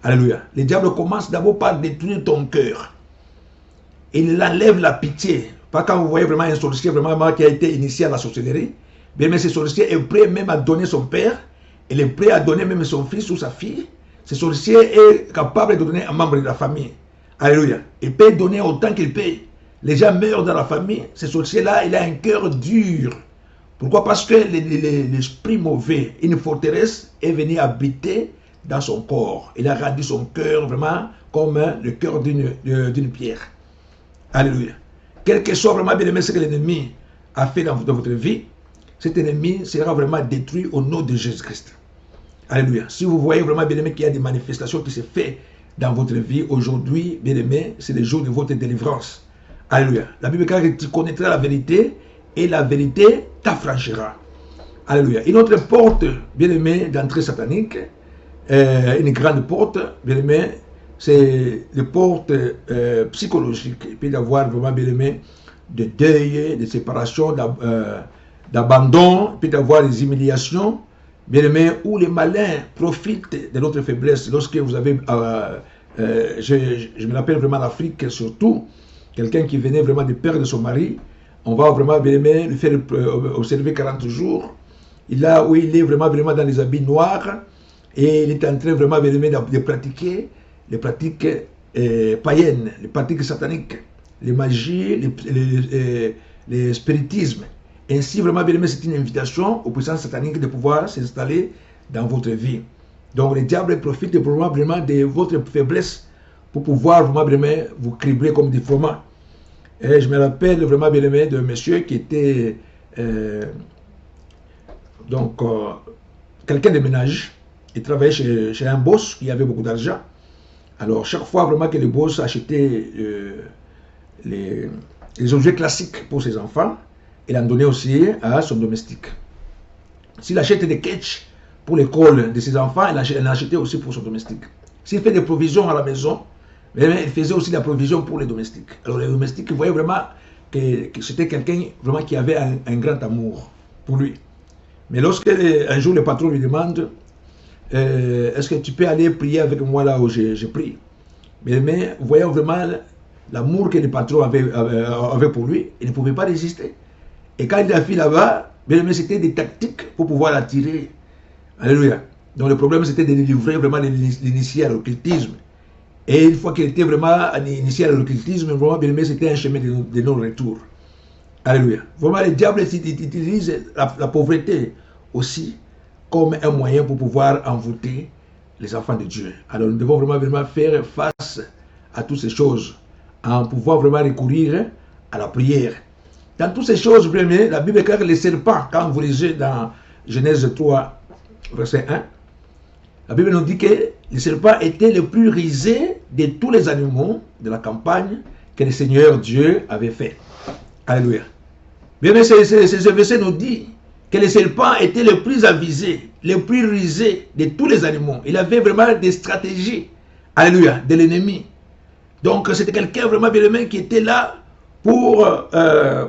Alléluia. Le diable commence d'abord par détruire ton cœur. Il enlève la pitié. Pas quand vous voyez vraiment un sorcier vraiment qui a été initié à la sorcellerie, bien mais ce sorcier est prêt même à donner son père, il est prêt à donner même son fils ou sa fille. Ce sorcier est capable de donner un membre de la famille. Alléluia. Il peut donner autant qu'il peut. Les gens meurent dans la famille. Ce sorcier-là, il a un cœur dur. Pourquoi? Parce que l'esprit mauvais, une forteresse, est venu habiter dans son corps. Il a rendu son cœur vraiment comme le cœur d'une pierre. Alléluia. Quel que soit vraiment bien aimé ce que l'ennemi a fait dans votre vie, cet ennemi sera vraiment détruit au nom de Jésus-Christ. Alléluia. Si vous voyez vraiment bien aimé qu'il y a des manifestations qui se font dans votre vie aujourd'hui, bien aimé, c'est le jour de votre délivrance. Alléluia. La Bible dit que tu connaîtras la vérité et la vérité t'affranchira. Alléluia. Une autre porte, bien aimé, d'entrée satanique, une grande porte, bien aimé, c'est les portes psychologiques. Il peut y avoir vraiment, bien aimé, de deuil, de séparation, d'abandon, il peut y avoir des humiliations, bien aimé, où les malins profitent de notre faiblesse. Lorsque vous avez, je me rappelle vraiment l'Afrique surtout, quelqu'un qui venait vraiment de perdre son mari, on va vraiment bien aimé lui faire observer 40 jours. Là où il est vraiment dans les habits noirs et il est en train vraiment bien aimé de pratiquer les pratiques païennes, les pratiques sataniques, les magies, les spiritismes. Ainsi, vraiment bien aimé, c'est une invitation aux puissances sataniques de pouvoir s'installer dans votre vie. Donc, le diable profite probablement de votre faiblesse pour pouvoir vraiment bien aimé vous cribler comme des fromages. Et je me rappelle vraiment bien aimé d'un monsieur qui était quelqu'un de ménage. Il travaillait chez un boss qui avait beaucoup d'argent. Alors, chaque fois vraiment que le boss achetait les objets classiques pour ses enfants, il en donnait aussi à son domestique. S'il achetait des ketchs pour l'école de ses enfants, il en achetait aussi pour son domestique. S'il fait des provisions à la maison, il faisait aussi la provision pour les domestiques. Alors les domestiques voyaient vraiment que c'était quelqu'un vraiment qui avait un grand amour pour lui. Mais lorsque un jour le patron lui demande est-ce que tu peux aller prier avec moi là où je prie? Mais voyant vraiment l'amour que le patron avait pour lui, il ne pouvait pas résister. Et quand il a fait là-bas, c'était des tactiques pour pouvoir l'attirer. Alléluia. Donc le problème c'était de livrer vraiment l'initié à l'occultisme. Et une fois qu'il était vraiment initié à l'occultisme, vraiment c'était un chemin de non-retour. Alléluia. Vraiment le diable utilise la pauvreté aussi comme un moyen pour pouvoir envoûter les enfants de Dieu. Alors nous devons vraiment faire face à toutes ces choses, en pouvoir vraiment recourir à la prière. Dans toutes ces choses, la Bible écrit que les serpents, quand vous lisez dans Genèse 3, verset 1, la Bible nous dit que les serpents étaient les plus risés de tous les animaux de la campagne que le Seigneur Dieu avait fait. Alléluia. Bien, ce verset nous dit que les serpents étaient les plus avisés, les plus risés de tous les animaux. Il avait vraiment des stratégies, alléluia, de l'ennemi. Donc c'était quelqu'un vraiment bien aimé qui était là pour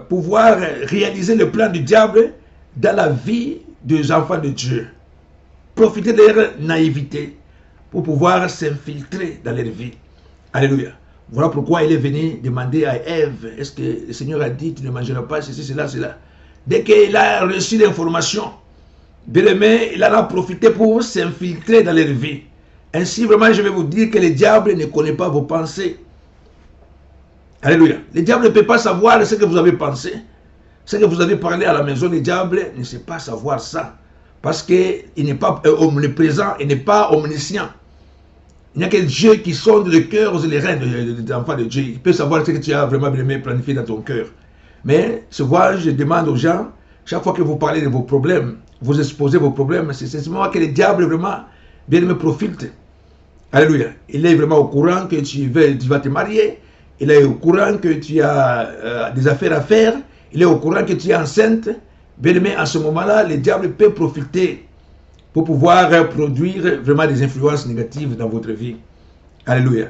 pouvoir réaliser le plan du diable dans la vie des enfants de Dieu. Profiter de leur naïveté pour pouvoir s'infiltrer dans leur vie. Alléluia. Voilà pourquoi il est venu demander à Ève, est-ce que le Seigneur a dit, tu ne mangeras pas ceci, cela, cela. Dès qu'il a reçu l'information, bien-aimé, il en a profité pour s'infiltrer dans leur vie. Ainsi, vraiment, je vais vous dire que le diable ne connaît pas vos pensées. Alléluia. Le diable ne peut pas savoir ce que vous avez pensé. Ce que vous avez parlé à la maison, le diable ne sait pas savoir ça. Parce qu'il n'est pas omniprésent, il n'est pas omniscient. Il n'y a que Dieu qui sonde le cœur et les reins des enfants de Dieu. Il peut savoir ce que tu as vraiment bien planifié dans ton cœur. Mais souvent, je demande aux gens, chaque fois que vous parlez de vos problèmes, vous exposez vos problèmes, c'est simplement que le diable vraiment bien me profite. Alléluia. Il est vraiment au courant que tu vas te marier. Il est au courant que tu as des affaires à faire. Il est au courant que tu es enceinte. Bien aimé, en ce moment-là, le diable peut profiter pour pouvoir produire vraiment des influences négatives dans votre vie. Alléluia.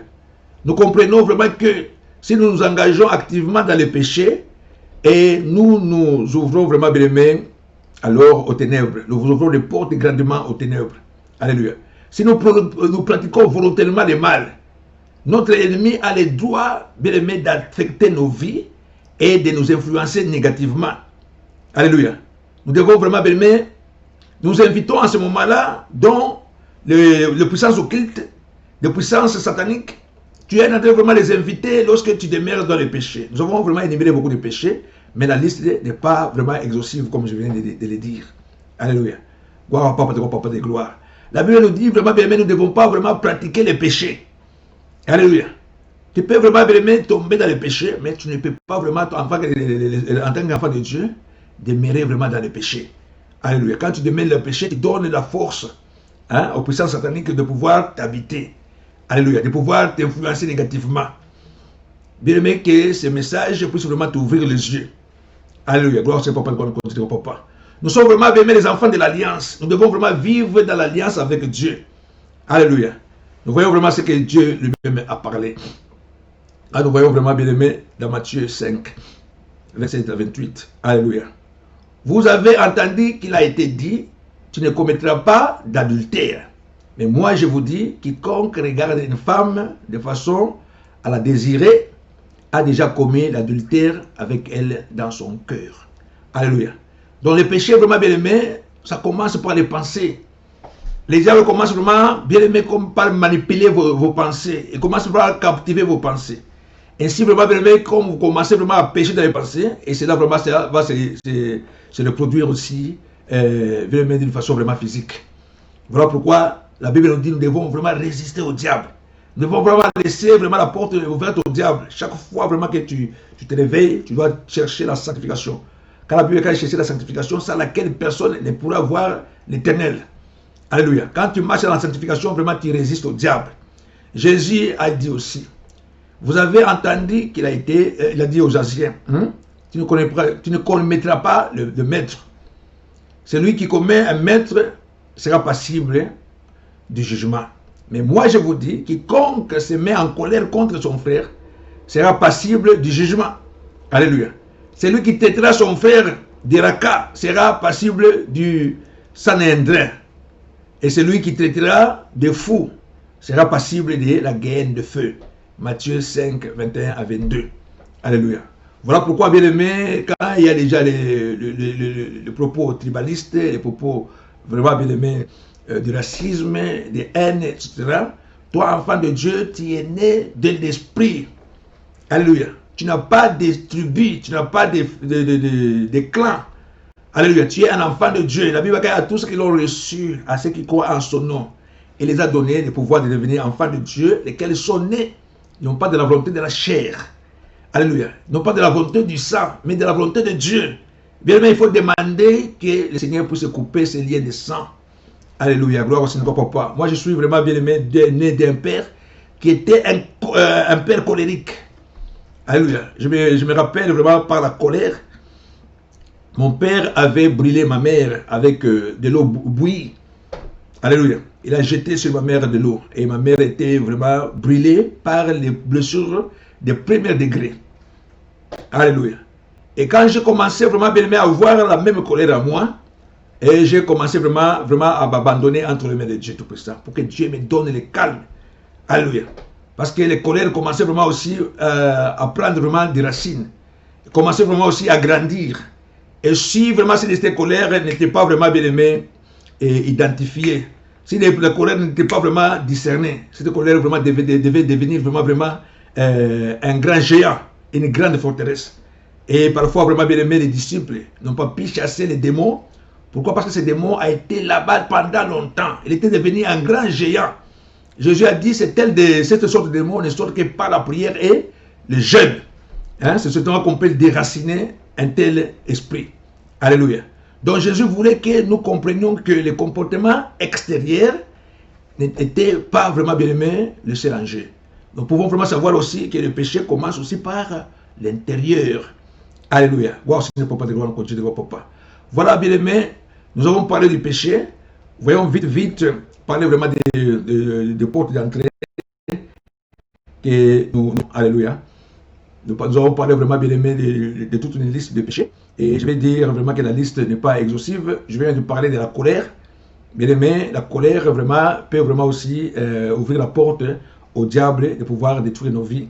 Nous comprenons vraiment que si nous nous engageons activement dans le péché, et nous ouvrons vraiment les mains alors aux ténèbres. Nous ouvrons les portes grandement aux ténèbres. Alléluia. Si nous pratiquons volontairement le mal, notre ennemi a le droit, bien aimé, d'affecter nos vies et de nous influencer négativement. Alléluia. Nous devons vraiment, bien aimé, nous invitons en ce moment-là, dans les puissances occultes, les puissances sataniques, tu es en train de vraiment les inviter lorsque tu demeures dans les péchés. Nous avons vraiment énuméré beaucoup de péchés, mais la liste n'est pas vraiment exhaustive, comme je viens de le dire. Alléluia. Gloire au Papa de gloire. La Bible nous dit vraiment, bien aimé, nous ne devons pas vraiment pratiquer les péchés. Alléluia. Tu peux vraiment, bien aimé, tomber dans les péchés, mais tu ne peux pas vraiment, en tant qu'enfant de Dieu, demeurer vraiment dans les péchés. Alléluia. Quand tu demeures dans le péché, tu donnes la force aux puissances sataniques de pouvoir t'habiter. Alléluia. De pouvoir t'influencer négativement. Bien aimé, que ce message puisse vraiment t'ouvrir les yeux. Alléluia. Gloire au Papa, gloire au Papa. Nous sommes vraiment, bien aimés, les enfants de l'Alliance. Nous devons vraiment vivre dans l'Alliance avec Dieu. Alléluia. Nous voyons vraiment ce que Dieu lui-même a parlé. Nous voyons vraiment, bien aimé, dans Matthieu 5, verset 28. Alléluia. Vous avez entendu qu'il a été dit, tu ne commettras pas d'adultère. Mais moi, je vous dis, quiconque regarde une femme de façon à la désirer, a déjà commis l'adultère avec elle dans son cœur. Alléluia. Donc le péché, vraiment bien aimé, ça commence par les pensées. Les diables commencent vraiment, bien aimé, comme par manipuler vos pensées. Ils commencent par captiver vos pensées. Ainsi, vraiment bien aimé, comme vous commencez vraiment à pécher dans les pensées, et cela vraiment va se reproduire aussi, bien aimé, d'une façon vraiment physique. Voilà pourquoi la Bible nous dit que nous devons vraiment résister au diable. Nous devons vraiment laisser vraiment la porte ouverte au diable. Chaque fois vraiment que tu te réveilles, tu dois chercher la sanctification. Quand la Bible dit chercher la sanctification, sans laquelle personne ne pourra voir l'Éternel. Alléluia. Quand tu marches dans la sanctification, vraiment tu résistes au diable. Jésus a dit aussi, vous avez entendu qu'il a été, il a dit aux Asiens, tu ne commettras pas le maître. Celui qui commet un maître sera passible du jugement. Mais moi je vous dis, quiconque se met en colère contre son frère sera passible du jugement. Alléluia. Celui qui traitera son frère d'Iraka sera passible du Sanhédrin. Et celui qui traitera de fou sera passible de la guerre de feu. Matthieu 5, 21 à 22. Alléluia. Voilà pourquoi, bien aimé, quand il y a déjà les propos tribalistes, les propos vraiment bien aimés du racisme, de haine, etc. Toi, enfant de Dieu, tu es né de l'esprit. Alléluia. Tu n'as pas de tribus, tu n'as pas de clans. Alléluia. Tu es un enfant de Dieu. La Bible dit à tous ceux qui l'ont reçu, à ceux qui croient en son nom, il les a donné le pouvoir de devenir enfants de Dieu, lesquels sont nés, non pas de la volonté de la chair. Alléluia. Non pas de la volonté du sang, mais de la volonté de Dieu. Bien aimé, il faut demander que le Seigneur puisse couper ces liens de sang. Alléluia. Gloire au Seigneur, papa. Moi, je suis vraiment bien aimé, né d'un père qui était un père colérique. Alléluia. Je me rappelle vraiment par la colère. Mon père avait brûlé ma mère avec de l'eau bouillie. Alléluia. Il a jeté sur ma mère de l'eau. Et ma mère était vraiment brûlée par les blessures de premier degré. Alléluia. Et quand j'ai commencé vraiment à avoir la même colère à moi, et j'ai commencé vraiment à m'abandonner entre les mains de Dieu Tout-Puissant, pour que Dieu me donne le calme. Alléluia. Parce que les colères commençaient vraiment aussi à prendre vraiment des racines. Commençaient vraiment aussi à grandir. Et si vraiment ces colères n'étaient pas vraiment bien aimées et identifiées, si les colères n'étaient pas vraiment discernées, cette colère vraiment devait devenir vraiment un grand géant, une grande forteresse. Et parfois vraiment bien aimés, les disciples n'ont pas pu chasser les démons. Pourquoi? Parce que ce démon a été là-bas pendant longtemps. Il était devenu un grand géant. Jésus a dit, cette sorte de démon ne sort que par la prière et le jeûne. C'est ce temps qu'on peut déraciner un tel esprit. Alléluia. Donc Jésus voulait que nous comprenions que le comportement extérieur n'était pas vraiment bien aimé le seul enjeu. Nous pouvons vraiment savoir aussi que le péché commence aussi par l'intérieur. Alléluia. Gloire au Seigneur, papa de gloire, on continue de voir papa. Voilà, bien aimé, nous avons parlé du péché. Voyons vite parler vraiment des portes d'entrée que alléluia, nous avons parlé vraiment, bien aimé, de toute une liste de péchés. Et je vais dire vraiment que la liste n'est pas exhaustive. Je viens de parler de la colère. Bien aimé, la colère vraiment peut vraiment aussi ouvrir la porte au diable de pouvoir détruire nos vies.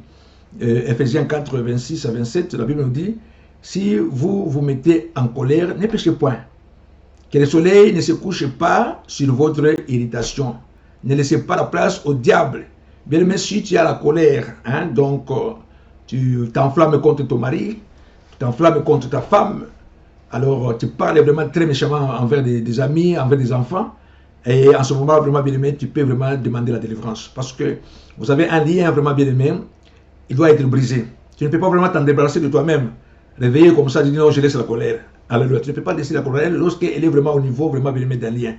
Ephésiens 4, 26 à 27, la Bible nous dit, si vous vous mettez en colère, ne péchez point. Que le soleil ne se couche pas sur votre irritation. Ne laissez pas la place au diable. Bien aimé, si tu as la colère, hein, donc tu t'enflammes contre ton mari, tu t'enflammes contre ta femme, alors tu parles vraiment très méchamment envers des amis, envers des enfants, et en ce moment, vraiment bien aimé, tu peux vraiment demander la délivrance. Parce que vous avez un lien vraiment bien aimé, il doit être brisé. Tu ne peux pas vraiment t'en débarrasser de toi-même. Réveiller comme ça, tu dis non, je laisse la colère. Alléluia. Tu ne peux pas laisser la colère lorsqu'elle est vraiment au niveau vraiment bien aimé d'un lien.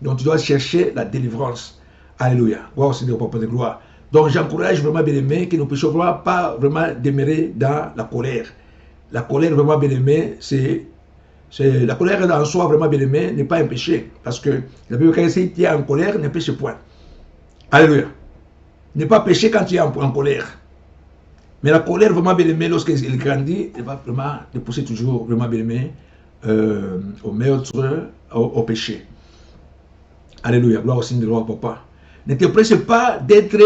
Donc tu dois chercher la délivrance. Alléluia. Gloire au Seigneur, Papa de gloire. Donc j'encourage vraiment bien aimé que nous ne puissions vraiment pas vraiment demeurer dans la colère. La colère vraiment bien aimé, la colère en soi vraiment bien aimé n'est pas un péché. Parce que la Bible dit si tu es en colère, ne péche point. Alléluia. Ne pas pécher quand tu es en colère. Mais la colère vraiment bien aimé, lorsqu'elle grandit, elle va vraiment te pousser toujours vraiment bien aimé au meurtre, au péché. Alléluia. Gloire au Seigneur, gloire au Papa. Ne te presse pas d'être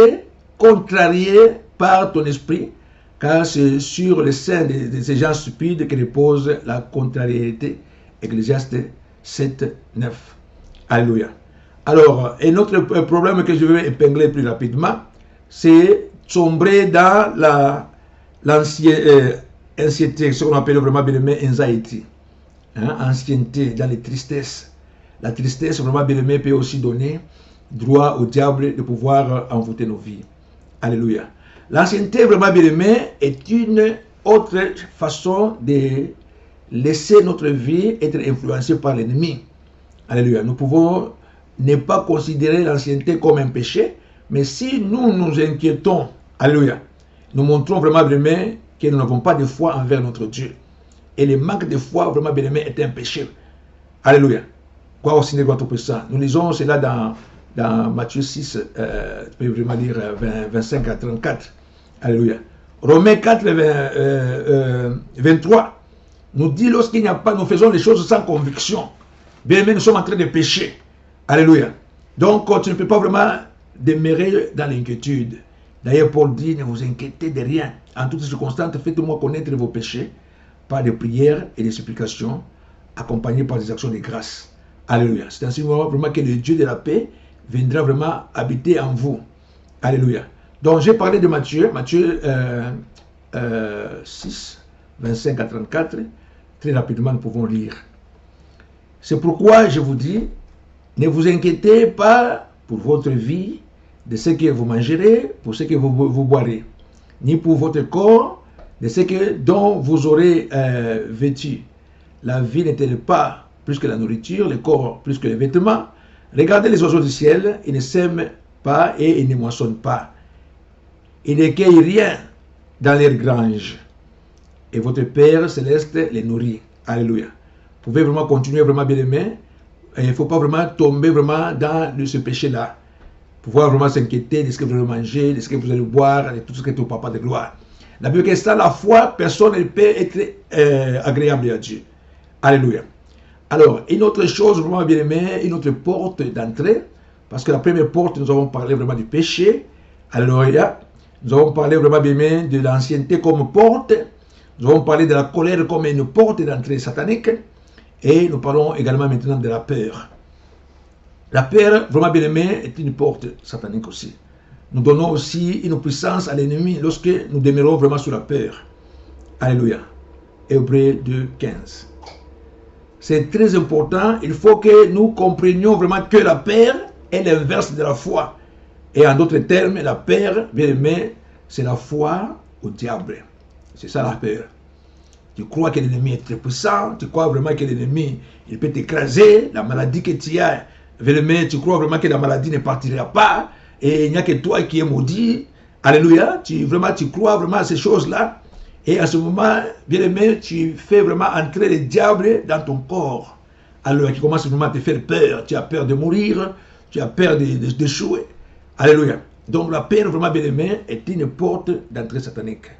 contrarié par ton esprit, car c'est sur le sein de ces gens stupides que repose la contrariété. Ecclésiaste 7, 9. Alléluia. Alors, un autre problème que je vais épingler plus rapidement, c'est sombrer dans l'ancienneté, ce qu'on appelle vraiment bien aimé anxiety. Hein, ancienneté, dans les tristesses. La tristesse, vraiment bien aimé, peut aussi donner droit au diable de pouvoir envoûter nos vies. Alléluia. L'ancienneté, vraiment bien aimé, est une autre façon de laisser notre vie être influencée par l'ennemi. Alléluia. Nous pouvons ne pas considérer l'ancienneté comme un péché, mais si nous nous inquiétons, alléluia, nous montrons vraiment bien aimé que nous n'avons pas de foi envers notre Dieu. Et le manque de foi vraiment bien aimé est un péché. Alléluia. Quoi au Seigneur, gloire au puissant. Nous lisons cela dans Matthieu 6, tu peux vraiment lire 25 à 34. Alléluia. Romains 4, 23 nous dit lorsqu'il n'y a pas, nous faisons les choses sans conviction. Bien aimé, nous sommes en train de pécher. Alléluia. Donc, tu ne peux pas vraiment demeurer dans l'inquiétude. D'ailleurs, Paul dit, ne vous inquiétez de rien. En toutes circonstances, faites-moi connaître vos péchés par des prières et des supplications, accompagnées par des actions de grâce. Alléluia. C'est ainsi vraiment que le Dieu de la paix viendra vraiment habiter en vous. Alléluia. Donc, j'ai parlé de Matthieu 6, 25 à 34. Très rapidement, nous pouvons lire. C'est pourquoi je vous dis, ne vous inquiétez pas pour votre vie, de ce que vous mangerez, pour ce que vous boirez, ni pour votre corps, de ce dont vous aurez vêtu. La vie n'est-elle pas plus que la nourriture, le corps plus que les vêtements? Regardez les oiseaux du ciel, ils ne sèment pas et ils ne moissonnent pas. Ils ne cueillent rien dans leurs granges. Et votre Père céleste les nourrit. Alléluia. Vous pouvez vraiment continuer vraiment bien aimé. Il ne faut pas vraiment tomber vraiment dans ce péché-là. Pouvoir vraiment s'inquiéter de ce que vous allez manger, de ce que vous allez boire, de tout ce que est au Papa de gloire. La Bible est la foi, personne ne peut être agréable à Dieu. Alléluia. Alors, une autre chose vraiment bien aimée, une autre porte d'entrée, parce que la première porte, nous avons parlé vraiment du péché. Alléluia. Nous avons parlé vraiment bien aimé de l'ancienneté comme porte. Nous avons parlé de la colère comme une porte d'entrée satanique. Et nous parlons également maintenant de la peur. La peur, vraiment bien aimée, est une porte satanique aussi. Nous donnons aussi une puissance à l'ennemi lorsque nous demeurons vraiment sous la peur. Alléluia. Hébreux 2, 15. C'est très important. Il faut que nous comprenions vraiment que la peur est l'inverse de la foi. Et en d'autres termes, la peur, bien aimé, c'est la foi au diable. C'est ça la peur. Tu crois que l'ennemi est très puissant, tu crois vraiment que l'ennemi, il peut t'écraser, la maladie que tu as, tu crois vraiment que la maladie ne partira pas, et il n'y a que toi qui es maudit. Alléluia, tu crois vraiment à ces choses-là, et à ce moment, bien aimé, tu fais vraiment entrer le diable dans ton corps. Alors, qui commence vraiment à te faire peur, tu as peur de mourir, tu as peur d'échouer. Alléluia. Donc la peur, vraiment bien aimé, est une porte d'entrée satanique.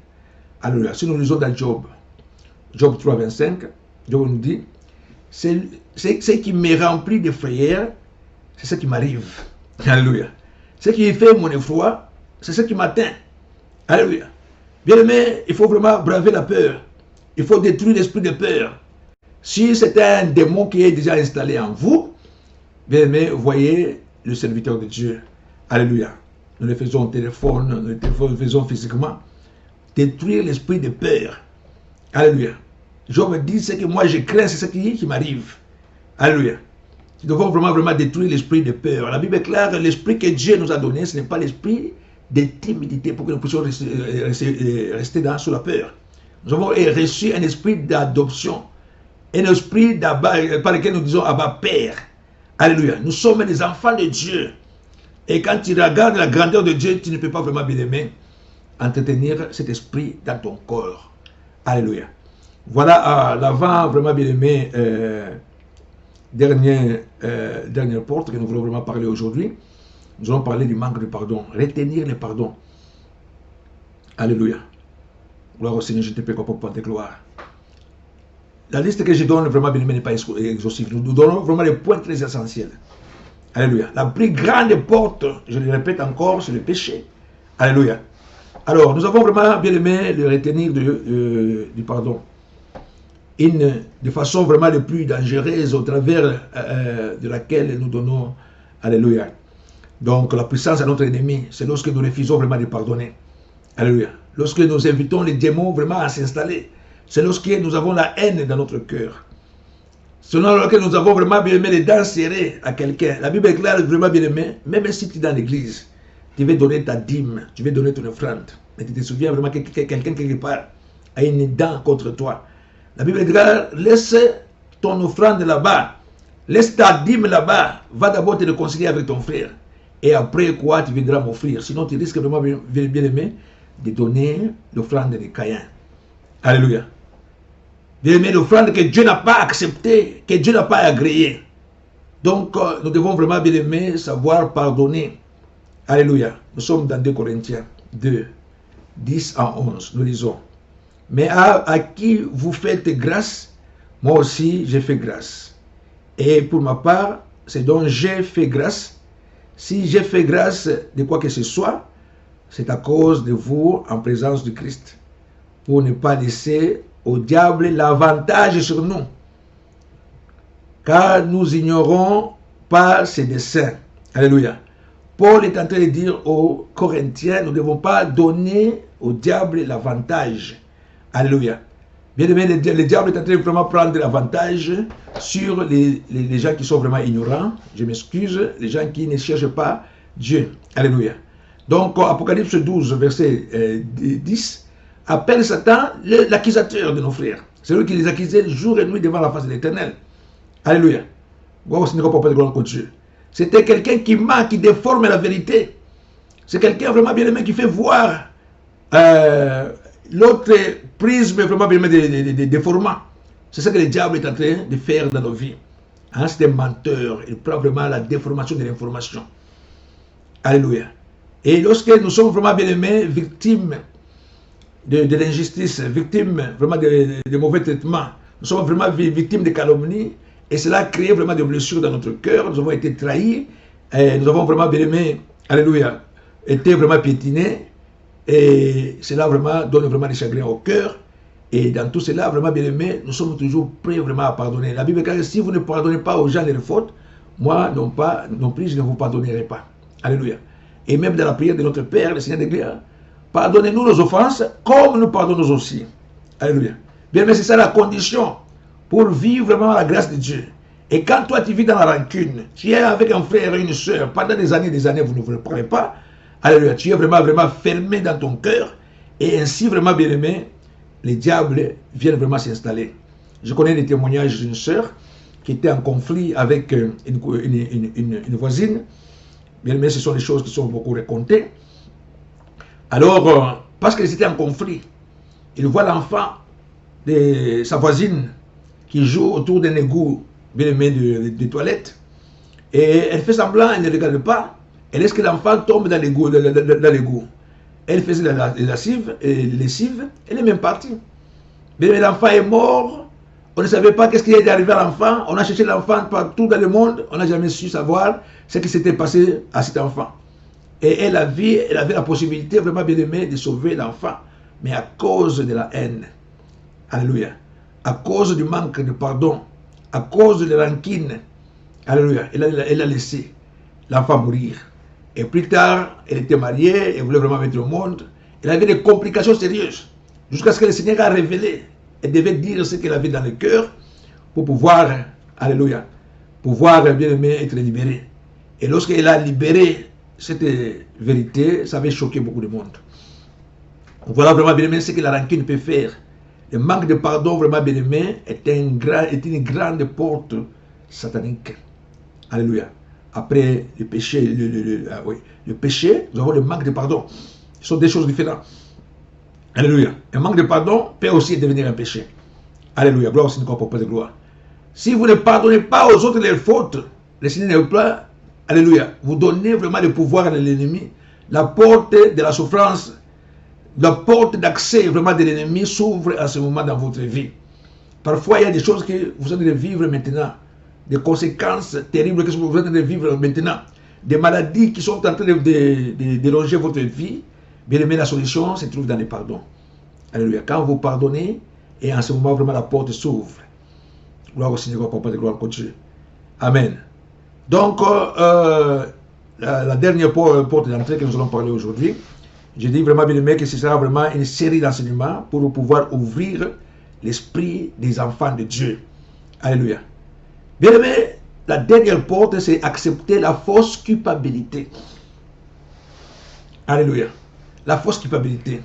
Alléluia. Si nous lisons dans Job 3, 25, Job nous dit, ce qui me remplit de frayeur, c'est ce qui m'arrive. Alléluia. Ce qui fait mon effroi, c'est ce qui m'atteint. Alléluia. Bien aimé, il faut vraiment braver la peur. Il faut détruire l'esprit de peur. Si c'est un démon qui est déjà installé en vous, bien aimé, voyez le serviteur de Dieu. Alléluia. Nous le faisons au téléphone, nous le faisons physiquement. Détruire l'esprit de peur. Alléluia. Job dit, ce que moi je crains, c'est ce qui m'arrive. Alléluia. Nous devons vraiment détruire l'esprit de peur. La Bible est claire, l'esprit que Dieu nous a donné, ce n'est pas l'esprit de timidité pour que nous puissions rester sous la peur. Nous avons reçu un esprit d'adoption, un esprit par lequel nous disons Abba Père. Alléluia. Nous sommes des enfants de Dieu. Et quand tu regardes la grandeur de Dieu, tu ne peux pas vraiment, bien aimé, entretenir cet esprit dans ton corps. Alléluia. Voilà l'avant, vraiment bien aimé, dernière porte que nous voulons vraiment parler aujourd'hui. Nous allons parler du manque de pardon. Retenir le pardon. Alléluia. Gloire au Seigneur, je te prie qu'on porte de gloire. La liste que je donne vraiment bien aimé n'est pas exhaustive. Nous donnons vraiment les points très essentiels. Alléluia. La plus grande porte, je le répète encore, c'est le péché. Alléluia. Alors, nous avons vraiment bien aimé le retenir du pardon. De façon vraiment la plus dangereuse au travers de laquelle nous donnons. Alléluia. Donc, la puissance à notre ennemi, c'est lorsque nous refusons vraiment de pardonner. Alléluia. Lorsque nous invitons les démons vraiment à s'installer. C'est lorsque nous avons la haine dans notre cœur. C'est lorsque nous avons vraiment bien aimé les dents serrées à quelqu'un. La Bible est claire, vraiment bien aimé, même si tu es dans l'église, tu veux donner ta dîme, tu veux donner ton offrande. Mais tu te souviens vraiment que quelqu'un quelque part a une dent contre toi. La Bible est claire, laisse ton offrande là-bas. Laisse ta dîme là-bas. Va d'abord te réconcilier avec ton frère. Et après quoi, tu viendras m'offrir. Sinon, tu risques vraiment bien aimé de donner l'offrande de Caïn. Alléluia. Bien aimé, l'offrande que Dieu n'a pas acceptée, que Dieu n'a pas agréée. Donc, nous devons vraiment bien aimer savoir pardonner. Alléluia. Nous sommes dans 2 Corinthiens 2, 10 à 11. Nous lisons. Mais à qui vous faites grâce, moi aussi j'ai fait grâce. Et pour ma part, c'est donc j'ai fait grâce. Si j'ai fait grâce de quoi que ce soit, c'est à cause de vous en présence du Christ. Pour ne pas laisser au diable l'avantage sur nous. Car nous ignorons pas ses desseins. Alléluia. Paul est en train de dire aux Corinthiens, nous ne devons pas donner au diable l'avantage. Alléluia. Bien aimé, le diable est en train de vraiment prendre l'avantage sur les gens qui sont vraiment ignorants. Je m'excuse, les gens qui ne cherchent pas Dieu. Alléluia. Donc, Apocalypse 12, verset 10, appelle Satan l'accusateur de nos frères. C'est lui qui les accusait jour et nuit devant la face de l'Éternel. Alléluia. C'était quelqu'un qui ment, qui déforme la vérité. C'est quelqu'un vraiment bien aimé qui fait voir l'autre prisme vraiment bien aimé des déformants. C'est ça que le diable est en train de faire dans nos vies. Hein, c'est un menteur. Il prend vraiment la déformation de l'information. Alléluia. Et lorsque nous sommes vraiment bien aimés, victimes de l'injustice, victimes vraiment de mauvais traitements, nous sommes vraiment victimes de calomnies, et cela crée vraiment des blessures dans notre cœur. Nous avons été trahis, et nous avons vraiment bien aimé, alléluia, été vraiment piétinés, et cela vraiment donne vraiment des chagrins au cœur. Et dans tout cela, vraiment bien aimé, nous sommes toujours prêts vraiment à pardonner. La Bible est claire, si vous ne pardonnez pas aux gens leurs fautes, moi non plus, je ne vous pardonnerai pas. Alléluia. Et même dans la prière de notre Père, le Seigneur des gloires, pardonnez-nous nos offenses comme nous pardonnons aussi. Alléluia. Bien aimé, c'est ça la condition pour vivre vraiment la grâce de Dieu. Et quand toi tu vis dans la rancune, tu es avec un frère et une soeur, pendant des années, vous ne vous parlez pas, alléluia, tu es vraiment fermé dans ton cœur, et ainsi vraiment bien aimé, les diables viennent vraiment s'installer. Je connais des témoignages d'une soeur qui était en conflit avec une voisine. Bien aimé, ce sont des choses qui sont beaucoup racontées. Alors, parce qu'ils étaient en conflit, il voit l'enfant de sa voisine qui joue autour d'un égout bien aimé de toilette. Et elle fait semblant, elle ne regarde pas. Et lorsque l'enfant tombe dans l'égout, elle faisait la lessive, elle est même partie. Mais l'enfant est mort, on ne savait pas qu'est-ce qui est arrivé à l'enfant, on a cherché l'enfant partout dans le monde, on n'a jamais su savoir ce qui s'était passé à cet enfant. Et elle avait la possibilité vraiment bien aimée de sauver l'enfant, mais à cause de la haine, alléluia, à cause du manque de pardon, à cause de la rancune, alléluia, elle a laissé l'enfant mourir. Et plus tard, elle était mariée, elle voulait vraiment mettre au monde. Elle avait des complications sérieuses. Jusqu'à ce que le Seigneur a révélé. Elle devait dire ce qu'elle avait dans le cœur pour pouvoir, alléluia, pouvoir bien aimé être libérée. Et lorsqu'elle a libéré cette vérité, ça avait choqué beaucoup de monde. Voilà vraiment bien aimé ce que la rancune peut faire. Le manque de pardon vraiment bien aimé est une grande porte satanique. Alléluia. Après le péché, le péché, nous avons le manque de pardon. Ce sont des choses différentes. Alléluia. Un manque de pardon peut aussi devenir un péché. Alléluia. Gloire au Seigneur, pour de gloire. Si vous ne pardonnez pas aux autres les fautes, le Seigneur ne peut pas, alléluia, vous donnez vraiment le pouvoir à l'ennemi. La porte de la souffrance, la porte d'accès vraiment de l'ennemi s'ouvre à ce moment dans votre vie. Parfois, il y a des choses que vous êtes en train de vivre maintenant, des conséquences terribles que vous êtes en train de vivre maintenant, des maladies qui sont en train de déranger votre vie. Bien aimé, la solution se trouve dans le pardon. Alléluia. Quand vous pardonnez, et en ce moment, vraiment, la porte s'ouvre. Gloire au Seigneur, Papa de gloire, continue. Amen. Donc, la dernière porte d'entrée que nous allons parler aujourd'hui, je dis vraiment, bien aimé, que ce sera vraiment une série d'enseignements pour pouvoir ouvrir l'esprit des enfants de Dieu. Alléluia. Bien aimé, la dernière porte, c'est accepter la fausse culpabilité. Alléluia. La fausse culpabilité.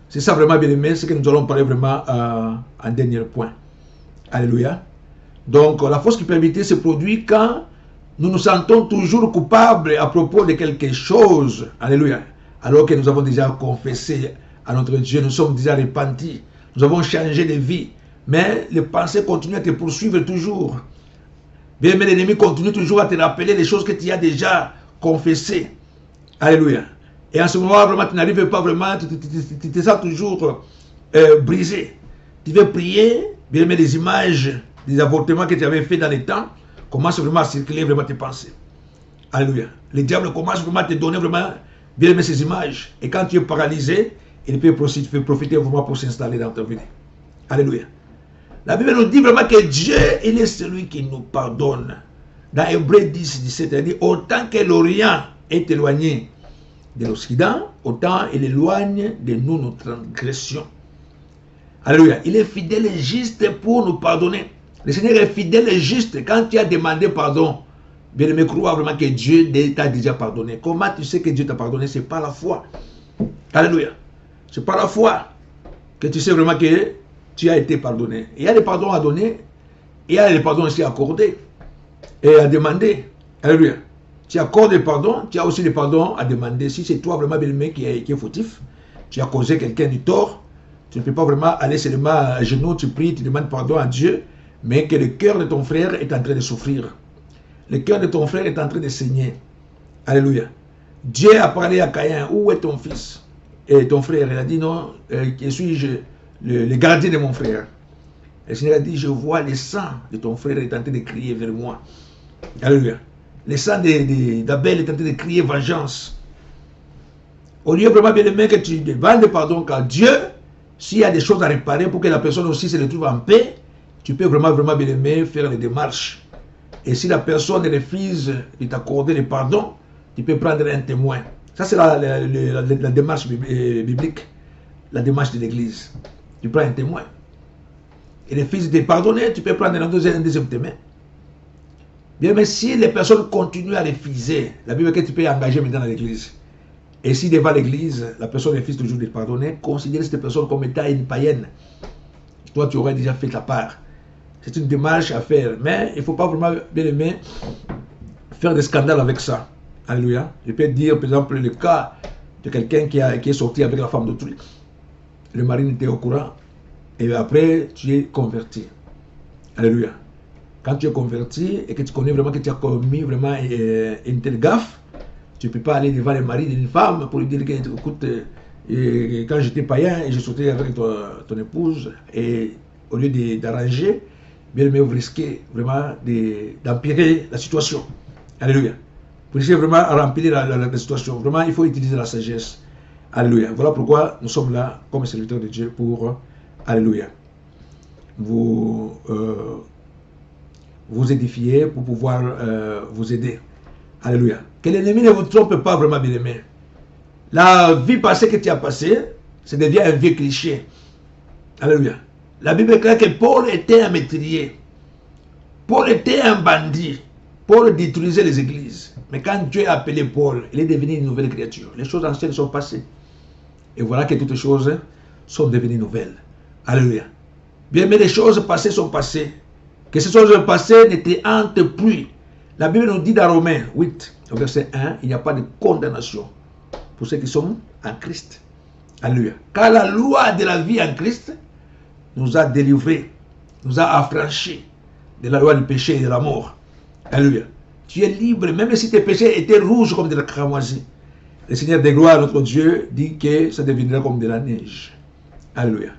C'est ça vraiment, bien aimé, ce que nous allons parler vraiment en dernier point. Alléluia. Donc, la fausse culpabilité se produit quand nous nous sentons toujours coupables à propos de quelque chose. Alléluia. Alors que nous avons déjà confessé à notre Dieu, nous sommes déjà repentis, nous avons changé de vie. Mais les pensées continuent à te poursuivre toujours. Bien aimé, l'ennemi continue toujours à te rappeler les choses que tu as déjà confessées. Alléluia. Et en ce moment, vraiment, tu n'arrives pas vraiment, tu te sens toujours brisé. Tu veux prier, bien aimé, les images des avortements que tu avais fait dans les temps commencent vraiment à circuler vraiment tes pensées. Alléluia. Le diable commence vraiment à te donner vraiment, bien aimé, ces images. Et quand tu es paralysé, il peut profiter vraiment pour s'installer dans ta vie. Alléluia. La Bible nous dit vraiment que Dieu, il est celui qui nous pardonne. Dans Hébreux 10, 17, il dit, autant que l'Orient est éloigné de l'Occident, autant il éloigne de nous nos transgressions. Alléluia. Il est fidèle et juste pour nous pardonner. Le Seigneur est fidèle et juste. Quand tu as demandé pardon, bien aimé, crois vraiment que Dieu t'a déjà pardonné. Comment tu sais que Dieu t'a pardonné? C'est par la foi. Alléluia. C'est par la foi que tu sais vraiment que tu as été pardonné. Il y a des pardons à donner, et il y a des pardons aussi à accorder et à demander. Alléluia. Tu accordes des pardons, tu as aussi des pardons à demander. Si c'est toi vraiment, bien aimé, qui est fautif, tu as causé quelqu'un du tort, tu ne peux pas vraiment aller seulement à genoux, tu pries, tu demandes pardon à Dieu, mais que le cœur de ton frère est en train de souffrir. Le cœur de ton frère est en train de saigner. Alléluia. Dieu a parlé à Caïn, où est ton fils? Et ton frère, il a dit non, suis-je le gardien de mon frère? Le Seigneur a dit, je vois le sang de ton frère est en train de crier vers moi. Alléluia. Le sang d'Abel est en train de crier vengeance. Au lieu vraiment bien aimé que tu demandes pardon car Dieu, s'il y a des choses à réparer pour que la personne aussi se retrouve en paix, tu peux vraiment bien aimé faire les démarches. Et si la personne refuse de t'accorder le pardon, tu peux prendre un témoin. Ça c'est la démarche biblique, la démarche de l'église. Tu prends un témoin. Et le fils de te pardonner, tu peux prendre un deuxième témoin. Bien, mais si les personnes continuent à refuser, la Bible dit que tu peux engager maintenant dans l'église. Et si devant l'église, la personne refuse toujours de pardonner, considère cette personne comme étant une païenne. Toi, tu aurais déjà fait ta part. C'est une démarche à faire. Mais il ne faut pas vraiment, bien aimé, faire des scandales avec ça. Alléluia. Je peux dire, par exemple, le cas de quelqu'un qui est sorti avec la femme d'autrui. Le mari n'était au courant. Et après, tu es converti. Alléluia. Quand tu es converti et que tu connais vraiment que tu as commis vraiment une telle gaffe, Tu ne peux pas aller devant le mari d'une femme pour lui dire que, écoute, quand j'étais païen et je sortais avec ton épouse, et au lieu d'arranger, bien aimé, vous risquez vraiment d'empirer la situation. Alléluia. Vous risquez vraiment à remplir la situation. Vraiment, il faut utiliser la sagesse. Alléluia. Voilà pourquoi nous sommes là comme serviteurs de Dieu pour, alléluia, vous édifier, pour pouvoir vous aider. Alléluia. Que l'ennemi ne vous trompe pas vraiment, bien aimé. La vie passée que tu as passée, ça devient un vieux cliché. Alléluia. La Bible est claire que Paul était un métrier. Paul était un bandit. Paul détruisait les églises. Mais quand Dieu a appelé Paul, il est devenu une nouvelle créature. Les choses anciennes sont passées. Et voilà que toutes les choses sont devenues nouvelles. Alléluia. Bien, mais les choses passées sont passées. Que ces choses passées ne te hantent plus. La Bible nous dit dans Romains 8, au verset 1, il n'y a pas de condamnation pour ceux qui sont en Christ. Alléluia. Car la loi de la vie en Christ nous a délivrés, nous a affranchis de la loi du péché et de la mort. Alléluia. Tu es libre, même si tes péchés étaient rouges comme de la cramoisie. Le Seigneur des gloires, notre Dieu, dit que ça deviendra comme de la neige. Alléluia.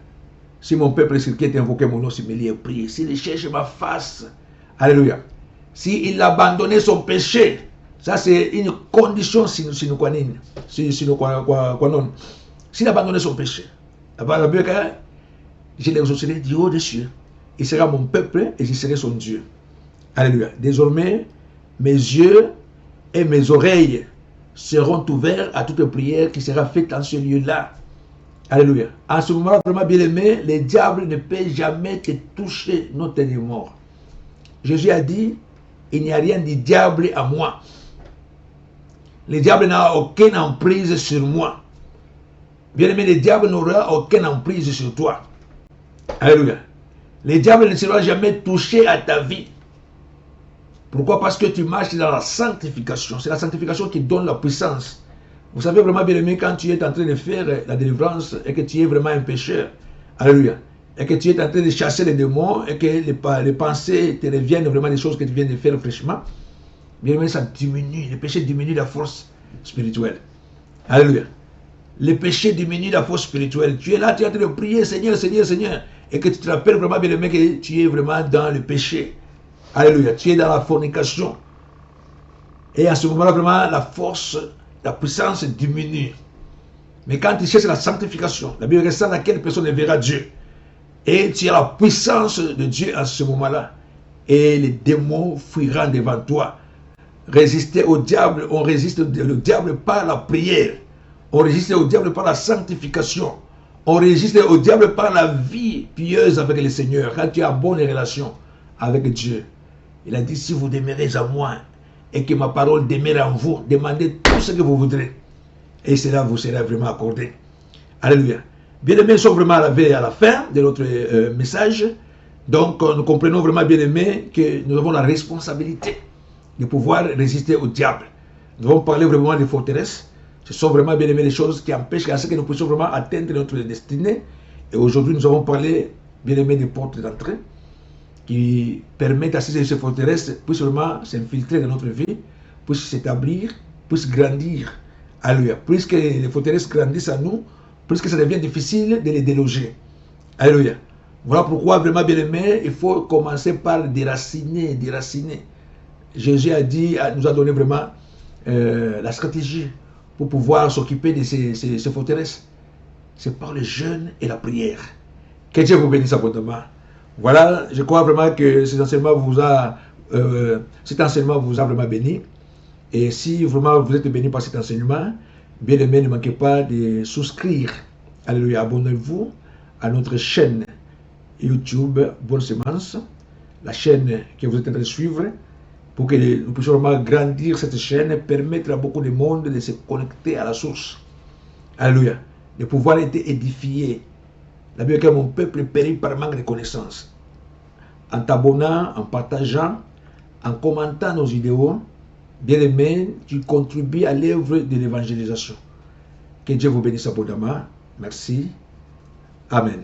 Si mon peuple sur qui est invoqué mon nom s'humilie et prie, s'il cherche ma face, alléluia. S'il abandonnait son péché, ça c'est une condition si nous connaissons. S'il abandonnait son péché, la Bible, je l'exaucerai du haut des cieux. Il sera mon peuple et je serai son Dieu. Alléluia. Désormais, mes yeux et mes oreilles seront ouverts à toute prière qui sera faite dans ce lieu-là. Alléluia. En ce moment, vraiment bien aimé, le diable ne peut jamais te toucher, non t'es mort. Jésus a dit, il n'y a rien du diable à moi. Le diable n'a aucune emprise sur moi. Bien aimé, le diable n'aura aucune emprise sur toi. Alléluia. Le diable ne sera jamais touché à ta vie. Pourquoi? Parce que tu marches dans la sanctification. C'est la sanctification qui donne la puissance. Vous savez vraiment bien aimé, quand tu es en train de faire la délivrance et que tu es vraiment un pécheur, alléluia, et que tu es en train de chasser les démons et que les pensées te reviennent vraiment des choses que tu viens de faire fraîchement, bien aimé, ça diminue, le péché diminue la force spirituelle. Alléluia. Le péché diminue la force spirituelle. Tu es là, tu es en train de prier, Seigneur, Seigneur, Seigneur, et que tu te rappelles vraiment bien aimé que tu es vraiment dans le péché. Alléluia. Tu es dans la fornication. Et à ce moment-là, vraiment, la force, la puissance diminue. Mais quand tu cherches la sanctification, la Bible dit sans laquelle personne ne verra Dieu. Et tu as la puissance de Dieu à ce moment-là. Et les démons fuiront devant toi. Résister au diable, on résiste au diable par la prière. On résiste au diable par la sanctification. On résiste au diable par la vie pieuse avec le Seigneur. Quand tu as bonne relation avec Dieu. Il a dit, si vous demeurez à moi et que ma parole demeure en vous, demandez tout ce que vous voudrez. Et cela vous sera vraiment accordé. Alléluia. Bien aimés, nous sommes vraiment arrivés à la fin de notre message. Donc, nous comprenons vraiment, bien aimés, que nous avons la responsabilité de pouvoir résister au diable. Nous avons parlé vraiment des forteresses. Ce sont vraiment, bien aimés, les choses qui empêchent à ce que nous puissions vraiment atteindre notre destinée. Et aujourd'hui, nous avons parlé, bien aimés, des portes d'entrée qui permettent à ces forteresses puissent vraiment s'infiltrer dans notre vie, puissent s'établir, puissent grandir. Alléluia. Puisque les forteresses grandissent à nous, puisque ça devient difficile de les déloger. Alléluia. Voilà pourquoi, vraiment bien aimé, il faut commencer par déraciner, déraciner. Jésus a dit, nous a donné vraiment la stratégie pour pouvoir s'occuper de ces forteresses. C'est par le jeûne et la prière. Que Dieu vous bénisse abondamment. Voilà, je crois vraiment que cet enseignement vous a vraiment béni. Et si vraiment vous êtes béni par cet enseignement, bien aimé, ne manquez pas de souscrire. Alléluia, abonnez-vous à notre chaîne YouTube Bonne Semence, la chaîne que vous êtes en train de suivre, pour que nous puissions vraiment grandir cette chaîne, permettre à beaucoup de monde de se connecter à la source. Alléluia, de pouvoir être édifié. La Bible dit que mon peuple périt par manque de connaissances. En t'abonnant, en partageant, en commentant nos vidéos, bien aimé, tu contribues à l'œuvre de l'évangélisation. Que Dieu vous bénisse abondamment. Merci. Amen.